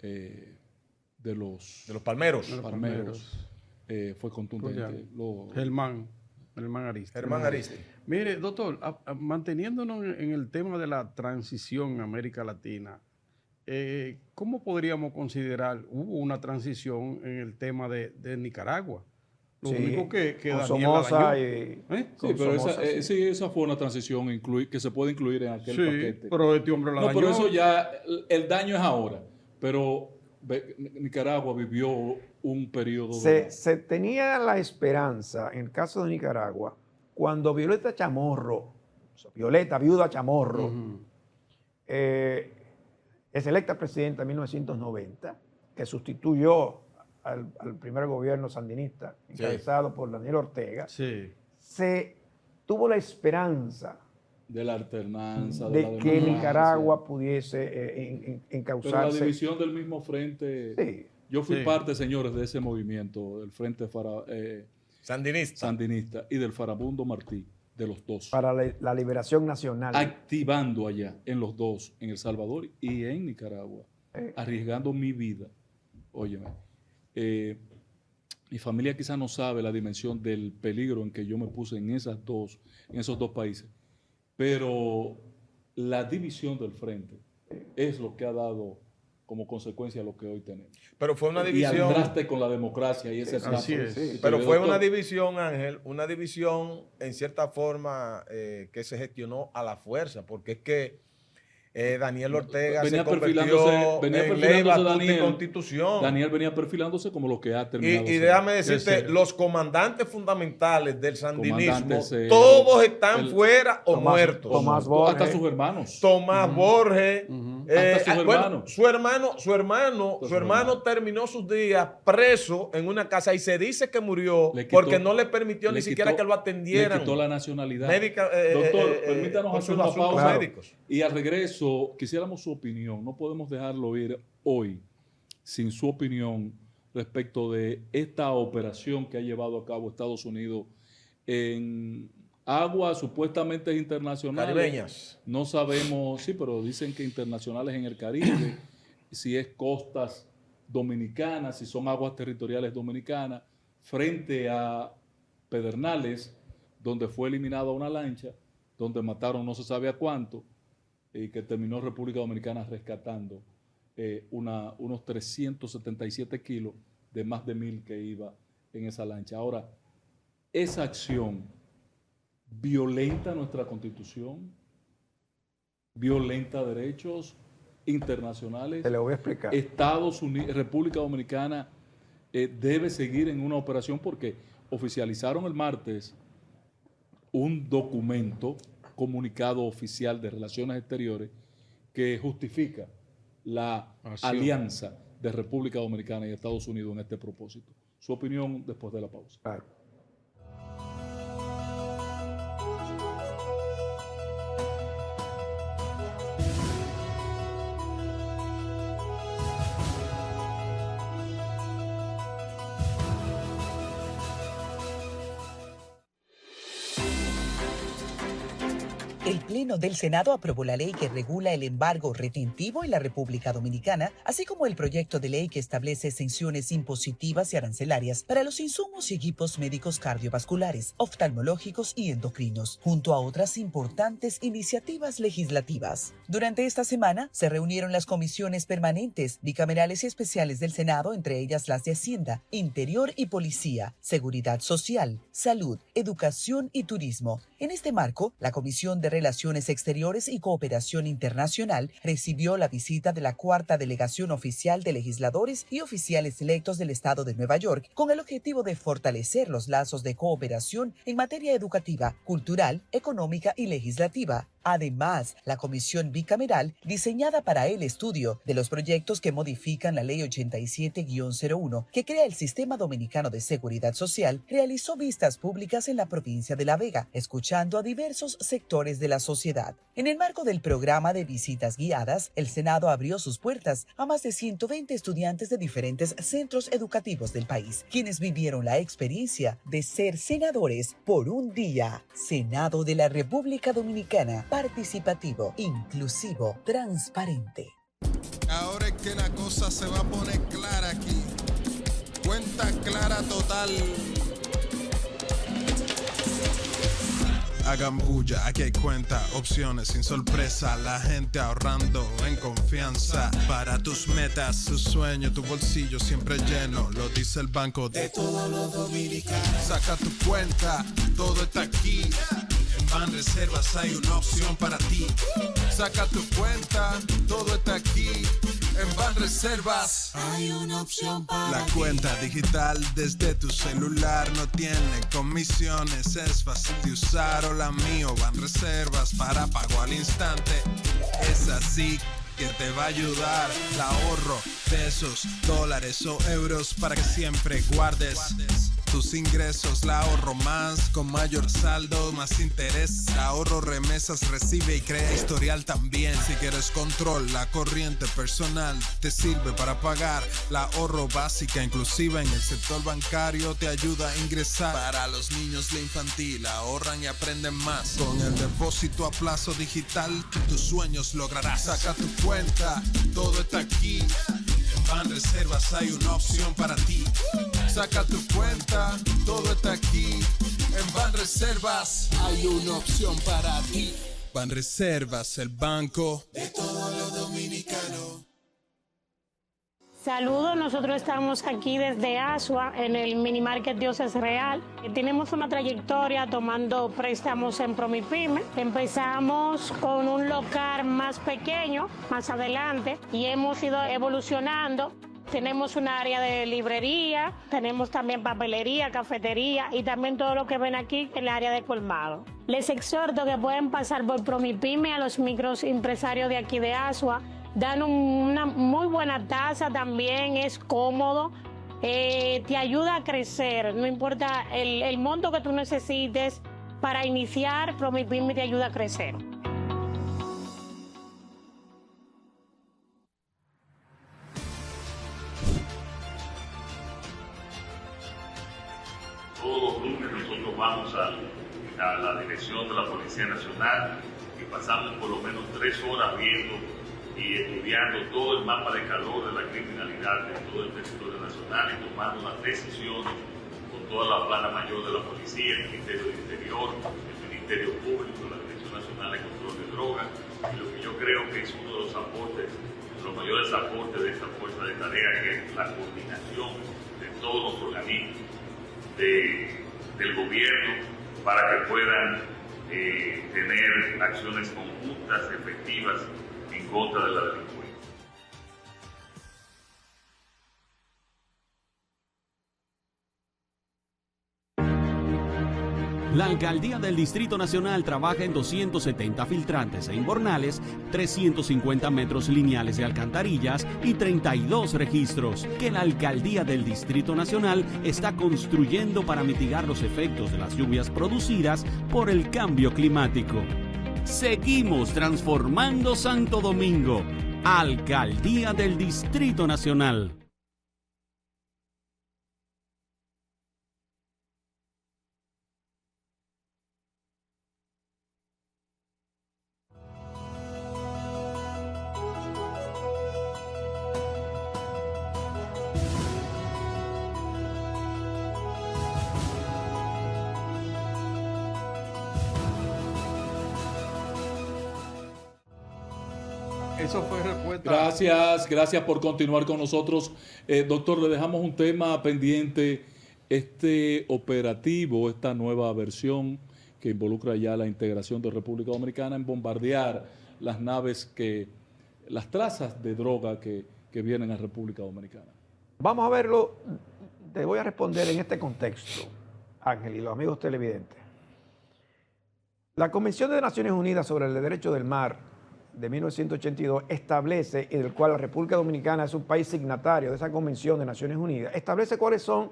de los De los palmeros. palmeros, fue contundente. Germán Arista. Germán Aristi. Mire, doctor, manteniéndonos en el tema de la transición en América Latina, ¿cómo podríamos considerar, hubo una transición en el tema de Nicaragua? Lo Sí, único que con Daniel Somoza la dañó. y- ¿Eh? Sí, con pero Somoza, esa fue una transición que se puede incluir en aquel Sí, paquete. pero este hombre la No, dañó. pero eso ya, el daño es ahora. Pero Nicaragua vivió un periodo Se tenía la esperanza, en el caso de Nicaragua, cuando Violeta Chamorro, Violeta, viuda Chamorro, es electa presidenta en 1990, que sustituyó al primer gobierno sandinista, encabezado por Daniel Ortega, se tuvo la esperanza de la alternancia, de la que democracia. Nicaragua pudiese encauzarse. Pero la división del mismo frente. Sí. Yo fui parte, señores, de ese movimiento, del Frente Sandinista y del Farabundo Martí, de los dos. Para la liberación nacional. Activando allá, en los dos, en El Salvador y en Nicaragua, arriesgando mi vida. Óyeme, mi familia quizás no sabe la dimensión del peligro en que yo me puse en esos dos países, pero la división del frente es lo que ha dado como consecuencia lo que hoy tenemos. Pero fue una división. Y al traste con la democracia y ese Así es. Sí. Pero fue una división, Ángel, una división en cierta forma que se gestionó a la fuerza, porque es que Daniel Ortega se convirtió en ley, batuta y constitución. Daniel venía perfilándose como lo que ha terminado. Y déjame decirte, los comandantes fundamentales del sandinismo, Comandantes, todos están fuera o muertos. Tomás Borges. Hasta sus hermanos. Tomás Borges. Hasta sus bueno, hermanos. su hermano terminó sus días preso en una casa y se dice que murió porque no le permitió ni siquiera que lo atendieran. Le quitó la nacionalidad. Doctor, permítanos hacer una pausa. Y al regreso, quisiéramos su opinión. No podemos dejarlo ir hoy sin su opinión respecto de esta operación que ha llevado a cabo Estados Unidos en aguas supuestamente internacionales. Caribeñas. No sabemos, sí, pero dicen que internacionales en el Caribe, si es costas dominicanas, si son aguas territoriales dominicanas, frente a Pedernales, donde fue eliminada una lancha, donde mataron no se sabe a cuánto, y que terminó República Dominicana rescatando unos 377 kilos de más de 1,000 que iba en esa lancha. Ahora, esa acción violenta nuestra Constitución, violenta derechos internacionales. Te lo voy a explicar. Estados Unidos, República Dominicana debe seguir en una operación porque oficializaron el martes un documento, comunicado oficial de Relaciones Exteriores, que justifica la alianza de República Dominicana y Estados Unidos en este propósito. Su opinión después de la pausa. Claro. El Pleno del Senado aprobó la ley que regula el embargo retentivo en la República Dominicana, así como el proyecto de ley que establece exenciones impositivas y arancelarias para los insumos y equipos médicos cardiovasculares, oftalmológicos y endocrinos, junto a otras importantes iniciativas legislativas. Durante esta semana se reunieron las comisiones permanentes, bicamerales y especiales del Senado, entre ellas las de Hacienda, Interior y Policía, Seguridad Social, Salud, Educación y Turismo. En este marco, la Comisión de Relaciones Exteriores y Cooperación Internacional recibió la visita de la 4ª Delegación Oficial de Legisladores y Oficiales Electos del Estado de Nueva York, con el objetivo de fortalecer los lazos de cooperación en materia educativa, cultural, económica y legislativa. Además, la comisión bicameral, diseñada para el estudio de los proyectos que modifican la Ley 87-01, que crea el Sistema Dominicano de Seguridad Social, realizó vistas públicas en la provincia de La Vega, escuchando a diversos sectores de la sociedad. En el marco del programa de visitas guiadas, el Senado abrió sus puertas a más de 120 estudiantes de diferentes centros educativos del país, quienes vivieron la experiencia de ser senadores por un día. Senado de la República Dominicana. Participativo, inclusivo, transparente. Ahora es que la cosa se va a poner clara aquí. Cuenta clara total. Hagan bulla, aquí hay cuenta, opciones sin sorpresa, la gente ahorrando en confianza. Para tus metas, tus sueños, tu bolsillo siempre lleno, lo dice el Banco de Todos los Dominicanos. Saca tu cuenta, todo está aquí. En Banreservas hay una opción para ti. Saca tu cuenta, todo está aquí. En Banreservas hay una opción para la cuenta digital desde tu celular. No tiene comisiones, es fácil de usar. Hola mío, Banreservas para pago al instante. Es así que te va a ayudar. El ahorro, pesos, dólares o euros para que siempre guardes tus ingresos. La ahorro más, con mayor saldo, más interés. La ahorro remesas, recibe y crea historial también. Si quieres control, la corriente personal te sirve para pagar. La ahorro básica, inclusiva en el sector bancario, te ayuda a ingresar. Para los niños, la infantil, ahorran y aprenden más. Con el depósito a plazo digital, tus sueños lograrás. Saca tu cuenta, todo está aquí. En Banreservas hay una opción para ti. Saca tu cuenta, todo está aquí. En Banreservas hay una opción para ti. Banreservas, el banco de todos los dominicanos. Saludos, nosotros estamos aquí desde Asua, en el mini market Dioses Real. Tenemos una trayectoria tomando préstamos en Promipyme. Empezamos con un local más pequeño, más adelante, y hemos ido evolucionando. Tenemos un área de librería, tenemos también papelería, cafetería y también todo lo que ven aquí en el área de colmado. Les exhorto que pueden pasar por Promipyme a los microempresarios de aquí de Asua. Dan una muy buena tasa también, es cómodo, te ayuda a crecer, no importa el monto que tú necesites para iniciar, Promipyme te ayuda a crecer. Todos los lunes nosotros vamos a la dirección de la Policía Nacional y pasamos por lo menos 3 horas viendo y estudiando todo el mapa de calor de la criminalidad de todo el territorio nacional y tomando las decisiones con toda la plana mayor de la policía, el Ministerio del Interior, el Ministerio Público, la Dirección Nacional de Control de Drogas, y lo que yo creo que es uno de los aportes, los mayores aportes de esta fuerza de tarea, que es la coordinación de todos los organismos del gobierno para que puedan tener acciones conjuntas, efectivas, en contra de la delincuencia. La Alcaldía del Distrito Nacional trabaja en 270 filtrantes e invernales, 350 metros lineales de alcantarillas y 32 registros que la Alcaldía del Distrito Nacional está construyendo para mitigar los efectos de las lluvias producidas por el cambio climático. Seguimos transformando Santo Domingo. Alcaldía del Distrito Nacional. Eso fue respuesta. Gracias por continuar con nosotros. Doctor, le dejamos un tema pendiente, este operativo, esta nueva versión que involucra ya la integración de República Dominicana en bombardear las naves, las trazas de droga que vienen a República Dominicana. Vamos a verlo, te voy a responder en este contexto, Ángel y los amigos televidentes. La Convención de Naciones Unidas sobre el Derecho del Mar de 1982 establece, en el cual la República Dominicana es un país signatario de esa Convención de Naciones Unidas, establece cuáles son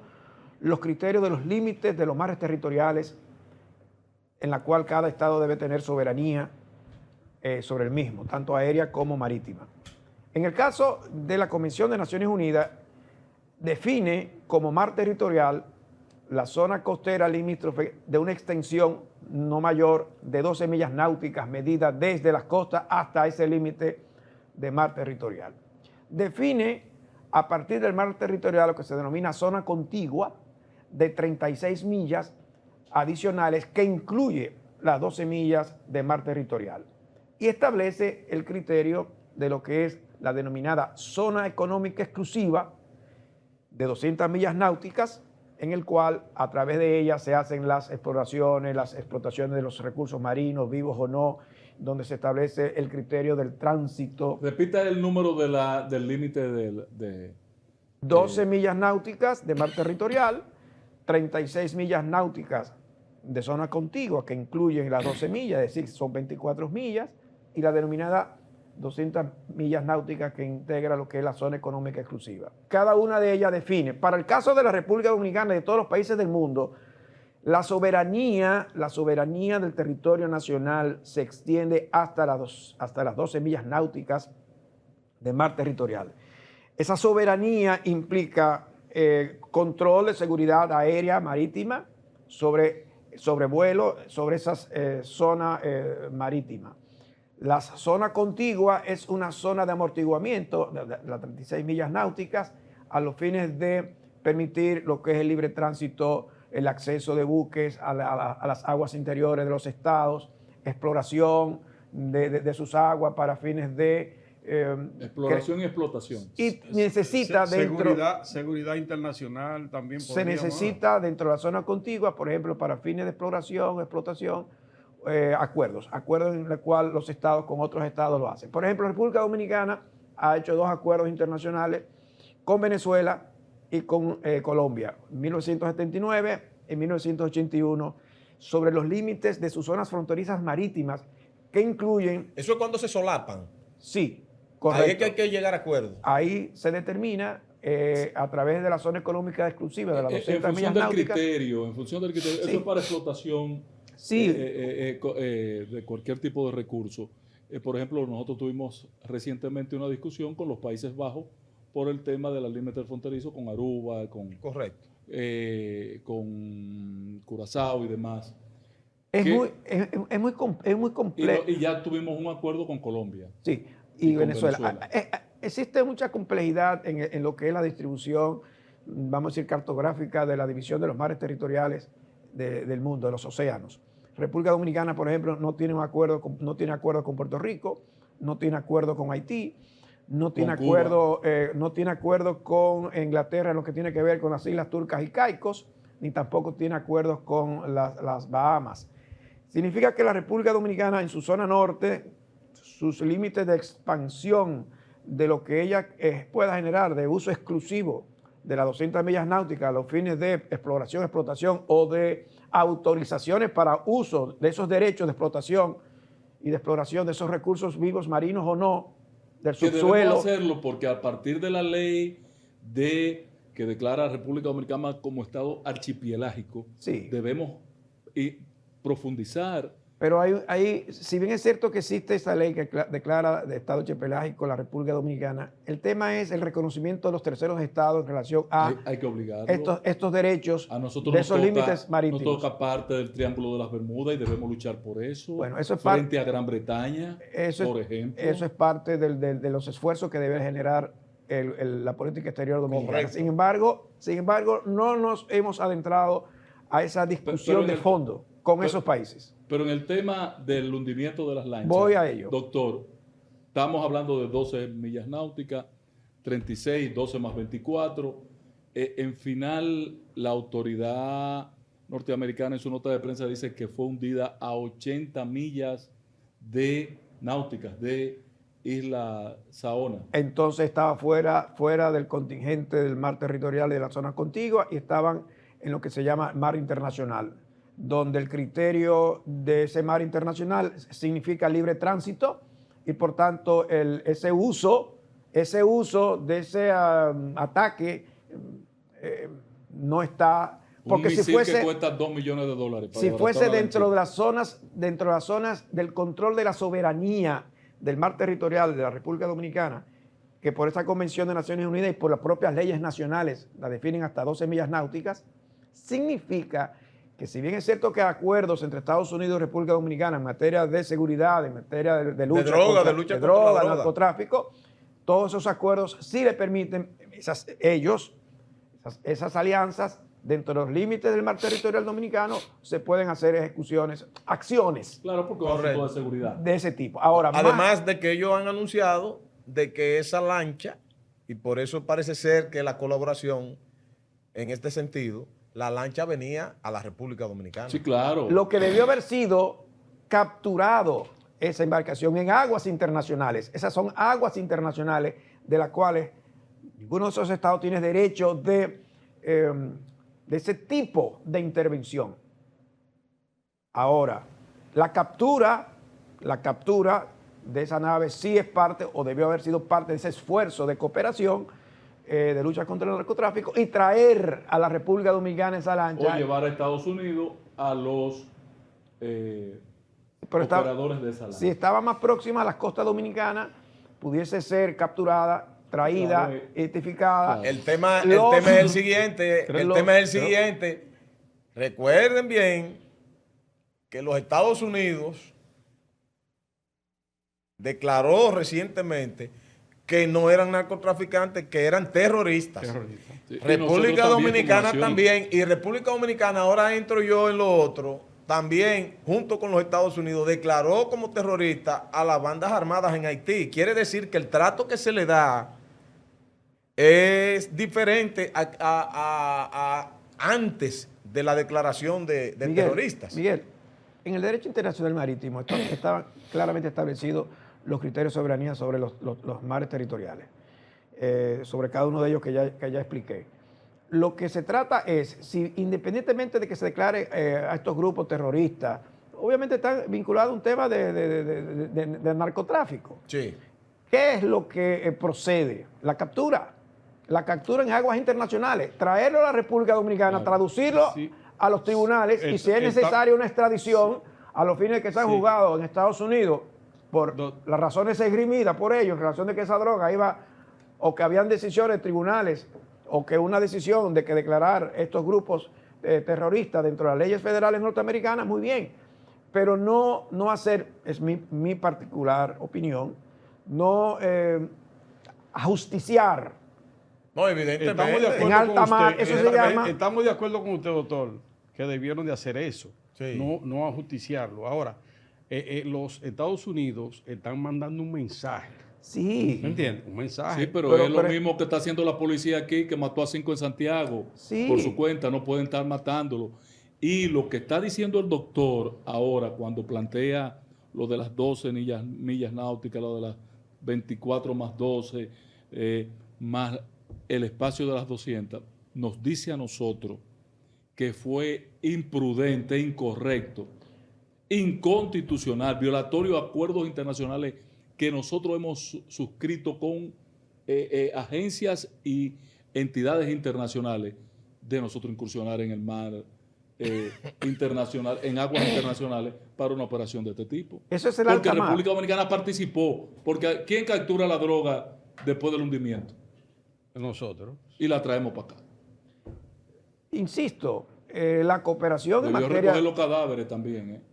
los criterios de los límites de los mares territoriales en la cual cada estado debe tener soberanía sobre el mismo, tanto aérea como marítima. En el caso de la Convención de Naciones Unidas, define como mar territorial la zona costera limítrofe de una extensión no mayor de 12 millas náuticas medidas desde las costas hasta ese límite de mar territorial. Define a partir del mar territorial lo que se denomina zona contigua de 36 millas adicionales que incluye las 12 millas de mar territorial y establece el criterio de lo que es la denominada zona económica exclusiva de 200 millas náuticas, en el cual a través de ella se hacen las exploraciones, las explotaciones de los recursos marinos, vivos o no, donde se establece el criterio del tránsito. Repita el número del límite de 12 millas náuticas de mar territorial, 36 millas náuticas de zona contigua, que incluyen las 12 millas, es decir, son 24 millas, y la denominada 200 millas náuticas que integra lo que es la zona económica exclusiva. Cada una de ellas define, para el caso de la República Dominicana y de todos los países del mundo, la soberanía del territorio nacional se extiende hasta las 12 millas náuticas de mar territorial. Esa soberanía implica control de seguridad aérea, marítima, sobre vuelo, sobre esas zonas marítimas. La zona contigua es una zona de amortiguamiento, las 36 millas náuticas, a los fines de permitir lo que es el libre tránsito, el acceso de buques a las aguas interiores de los estados, exploración de sus aguas para fines de... exploración y explotación. Y necesita seguridad internacional también. Se necesita dentro de la zona contigua, por ejemplo, para fines de exploración, explotación, acuerdos en los cuales los estados con otros estados lo hacen. Por ejemplo, la República Dominicana ha hecho 2 acuerdos internacionales con Venezuela y con Colombia, en 1979 y 1981, sobre los límites de sus zonas fronterizas marítimas, que incluyen... ¿Eso es cuando se solapan? Sí, correcto. Ahí es que hay que llegar a acuerdos. Ahí se determina a través de la zona económica exclusiva de las 200 millas náuticas. En función del criterio, eso es para explotación de cualquier tipo de recurso. Por ejemplo, nosotros tuvimos recientemente una discusión con los Países Bajos por el tema de la límite fronterizo con Aruba, Correcto. Con Curazao y demás. Es muy complejo. Y ya tuvimos un acuerdo con Colombia. Sí, y Venezuela. Existe mucha complejidad en lo que es la distribución, vamos a decir, cartográfica de la división de los mares territoriales del mundo, de los océanos. República Dominicana, por ejemplo, no tiene acuerdo con Puerto Rico, no tiene acuerdo con Haití, no tiene acuerdo con Inglaterra en lo que tiene que ver con las Islas Turcas y Caicos, ni tampoco tiene acuerdos con las Bahamas. Significa que la República Dominicana en su zona norte, sus límites de expansión de lo que ella pueda generar de uso exclusivo de las 200 millas náuticas a los fines de exploración, explotación o de autorizaciones para uso de esos derechos de explotación y de exploración de esos recursos vivos, marinos o no, del subsuelo. Debemos hacerlo porque a partir de la ley que declara a la República Dominicana como Estado archipelágico, debemos profundizar. Pero hay, si bien es cierto que existe esa ley que declara de Estado archipelágico la República Dominicana, el tema es el reconocimiento de los terceros estados en relación a hay que obligarlo. Estos derechos a nosotros de esos límites marítimos. Nos toca parte del Triángulo de las Bermudas y debemos luchar por eso. Bueno, eso es frente a Gran Bretaña, por ejemplo. Eso es parte de los esfuerzos que debe generar la política exterior dominicana. Sin embargo, no nos hemos adentrado a esa discusión de fondo con esos países. Pero en el tema del hundimiento de las lanchas, voy a ello. Doctor, estamos hablando de 12 millas náuticas, 36, 12 más 24. En final, la autoridad norteamericana en su nota de prensa dice que fue hundida a 80 millas náuticas de Isla Saona. Entonces estaba fuera del contingente del mar territorial de la zona contigua y estaban en lo que se llama mar internacional, donde el criterio de ese mar internacional significa libre tránsito y por tanto ese uso de ese ataque no está... Porque un misil que cuesta $2 millones. Si fuese dentro de las zonas del control de la soberanía del mar territorial de la República Dominicana, que por esta Convención de Naciones Unidas y por las propias leyes nacionales la definen hasta 12 millas náuticas, significa que si bien es cierto que hay acuerdos entre Estados Unidos y República Dominicana en materia de seguridad, en materia de lucha contra droga, narcotráfico, todos esos acuerdos sí le permiten esas alianzas dentro de los límites del mar territorial dominicano se pueden hacer acciones. Claro, porque va a ser de seguridad. De ese tipo. Ahora, además de que ellos han anunciado de que esa lancha, y por eso parece ser que la colaboración en este sentido, la lancha venía a la República Dominicana. Sí, claro. Lo que debió haber sido capturado esa embarcación en aguas internacionales. Esas son aguas internacionales de las cuales ninguno de esos estados tiene derecho de ese tipo de intervención. Ahora, la captura de esa nave sí es parte o debió haber sido parte de ese esfuerzo de cooperación de lucha contra el narcotráfico y traer a la República Dominicana esa lancha. O llevar a Estados Unidos a los operadores de esa lancha. Si estaba más próxima a las costas dominicanas, pudiese ser capturada, traída, Claro, identificada. claro. El tema es el siguiente. Recuerden bien que los Estados Unidos declaró recientemente que no eran narcotraficantes, que eran terroristas. Sí, y República nosotros Dominicana como nación. también, y República Dominicana, ahora entro yo en lo otro, también junto con los Estados Unidos declaró como terrorista a las bandas armadas en Haití. Quiere decir que el trato que se le da es diferente a antes de la declaración de terroristas. Miguel, en el derecho internacional marítimo estaban claramente establecidos los criterios de soberanía sobre los mares territoriales, sobre cada uno de ellos que ya expliqué. Lo que se trata es, si independientemente de que se declare a estos grupos terroristas, obviamente están vinculados a un tema de narcotráfico. Sí. ¿Qué es lo que procede? La captura en aguas internacionales, traerlo a la República Dominicana, traducirlo a los tribunales y si es necesaria una extradición a los fines que se han juzgado en Estados Unidos por las razones esgrimidas por ellos, en relación de que esa droga iba, o que habían decisiones de tribunales, o que una decisión de que declarar estos grupos terroristas dentro de las leyes federales norteamericanas, muy bien, pero no hacer, es mi particular opinión, no ajusticiar. No, evidentemente. Estamos de acuerdo En alta con mar, usted. eso se llama- Estamos de acuerdo con usted, doctor, que debieron de hacer eso, Sí. no ajusticiarlo. Ahora, los Estados Unidos están mandando un mensaje. Sí. ¿Me entiendes? Un mensaje. Sí, pero es lo mismo que está haciendo la policía aquí, que mató a 5 en Santiago Sí. por su cuenta, no pueden estar matándolo. Y lo que está diciendo el doctor ahora, cuando plantea lo de las 12 millas náuticas, lo de las 24 más 12, más el espacio de las 200, nos dice a nosotros que fue imprudente, incorrecto, inconstitucional, violatorio a acuerdos internacionales que nosotros hemos suscrito con agencias y entidades internacionales, de nosotros incursionar en el mar internacional, en aguas internacionales para una operación de este tipo. Eso es el Porque alta mar. República Dominicana participó, porque ¿quién captura la droga después del hundimiento? Nosotros. Y la traemos para acá. Insisto, la cooperación en Debió materia... recoger los cadáveres también,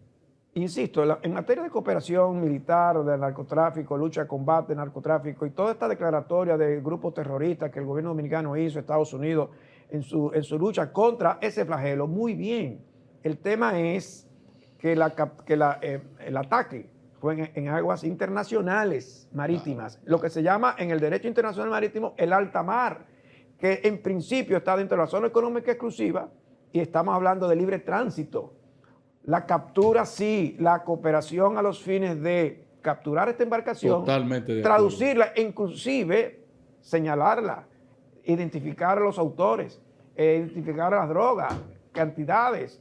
Insisto, en materia de cooperación militar o de narcotráfico, lucha, combate, narcotráfico y toda esta declaratoria de grupos terroristas que el gobierno dominicano hizo, Estados Unidos, en su lucha contra ese flagelo, muy bien. El tema es que el ataque fue en aguas internacionales marítimas, lo que se llama en el derecho internacional marítimo el alta mar, que en principio está dentro de la zona económica exclusiva y estamos hablando de libre tránsito. La captura sí, la cooperación a los fines de capturar esta embarcación, Totalmente de traducirla, inclusive señalarla, identificar a los autores, identificar las drogas, cantidades,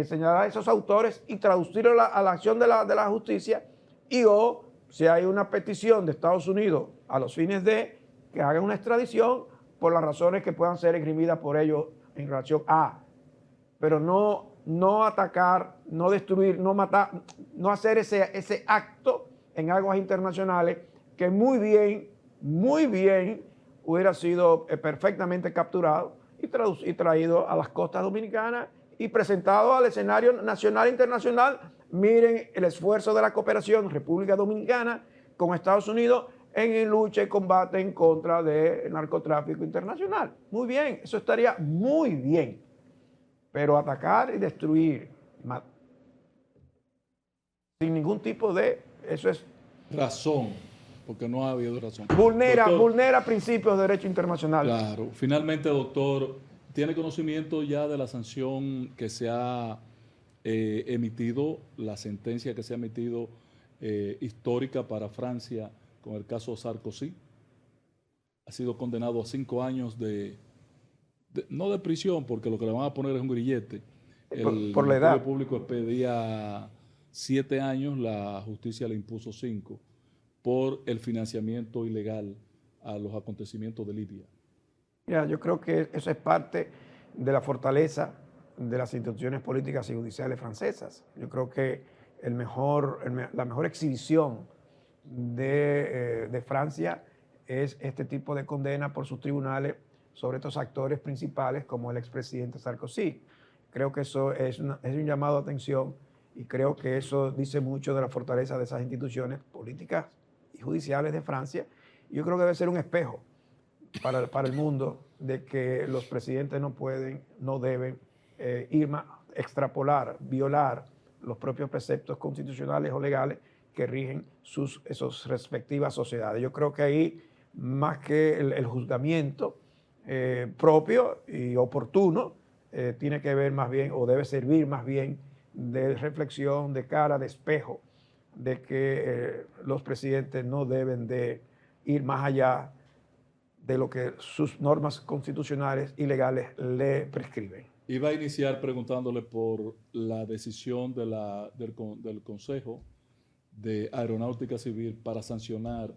señalar a esos autores y traducirlo a la acción de la justicia y o si hay una petición de Estados Unidos a los fines de que hagan una extradición por las razones que puedan ser esgrimidas por ellos en relación a, pero no atacar, no destruir, no matar, no hacer ese acto en aguas internacionales que muy bien hubiera sido perfectamente capturado y traído a las costas dominicanas y presentado al escenario nacional e internacional. Miren el esfuerzo de la cooperación República Dominicana con Estados Unidos en lucha y combate en contra del narcotráfico internacional. Muy bien, eso estaría muy bien. Pero atacar y destruir sin ningún tipo de, eso es, razón, porque no ha habido razón. vulnera principios de derecho internacional. Claro. Finalmente, doctor, ¿tiene conocimiento ya de la sanción que se ha emitido, la sentencia que se ha emitido histórica para Francia con el caso Sarkozy. Ha sido condenado a 5 años no de prisión, porque lo que le van a poner es un grillete. Por la edad. El Ministerio Público pedía 7 años, la justicia le impuso 5 por el financiamiento ilegal a los acontecimientos de Libia. Mira, yo creo que eso es parte de la fortaleza de las instituciones políticas y judiciales francesas. Yo creo que la mejor exhibición de Francia es este tipo de condena por sus tribunales sobre estos actores principales como el expresidente Sarkozy. Creo que eso es un llamado de atención y creo que eso dice mucho de la fortaleza de esas instituciones políticas y judiciales de Francia. Yo creo que debe ser un espejo para el mundo de que los presidentes no deben extrapolar, violar los propios preceptos constitucionales o legales que rigen esas respectivas sociedades. Yo creo que ahí, más que el juzgamiento propio y oportuno, tiene que ver más bien, o debe servir más bien de reflexión, de cara, de espejo, de que los presidentes no deben de ir más allá de lo que sus normas constitucionales y legales le prescriben. Iba a iniciar preguntándole por la decisión del Consejo de Aeronáutica Civil para sancionar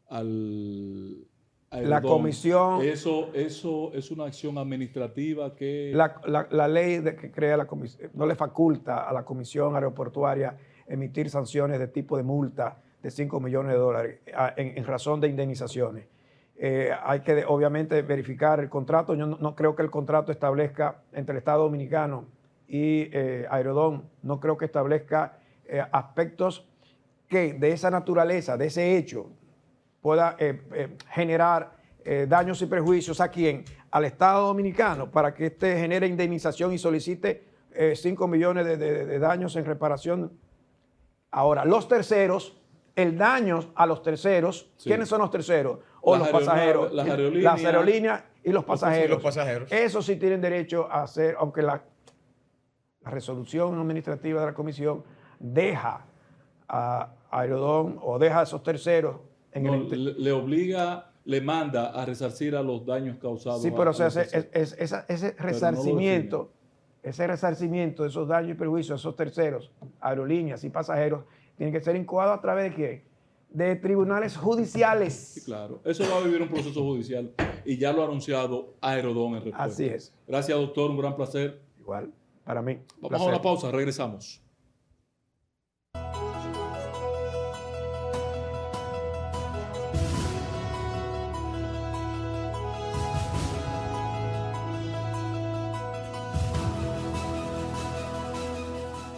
al Aerodón. La comisión... Eso es una acción administrativa que... La ley que crea la comisión no le faculta a la Comisión Aeroportuaria emitir sanciones de tipo de multa de $5 millones en razón de indemnizaciones. Hay que obviamente verificar el contrato. Yo no creo que el contrato establezca entre el Estado Dominicano y Aerodón, no creo que establezca aspectos que de esa naturaleza, de ese hecho, pueda generar daños y perjuicios a quién, al Estado Dominicano, para que éste genere indemnización y solicite 5 millones de daños en reparación. Ahora, los terceros, el daño a los terceros, sí. ¿Quiénes son los terceros? O los pasajeros, las aerolíneas y los pasajeros. Eso sí tienen derecho a hacer, aunque la resolución administrativa de la comisión deja a Aerodón o deja a esos terceros le obliga, le manda a resarcir a los daños causados. Sí, pero o sea, ese resarcimiento, ese resarcimiento de esos daños y perjuicios a esos terceros, aerolíneas y pasajeros, tiene que ser incoado a través de ¿qué? De tribunales judiciales. Sí, claro. Eso va a vivir un proceso judicial y ya lo ha anunciado Aerodón en respuesta. Así es. Gracias, doctor. Un gran placer. Igual, para mí. Vamos a una pausa. Regresamos.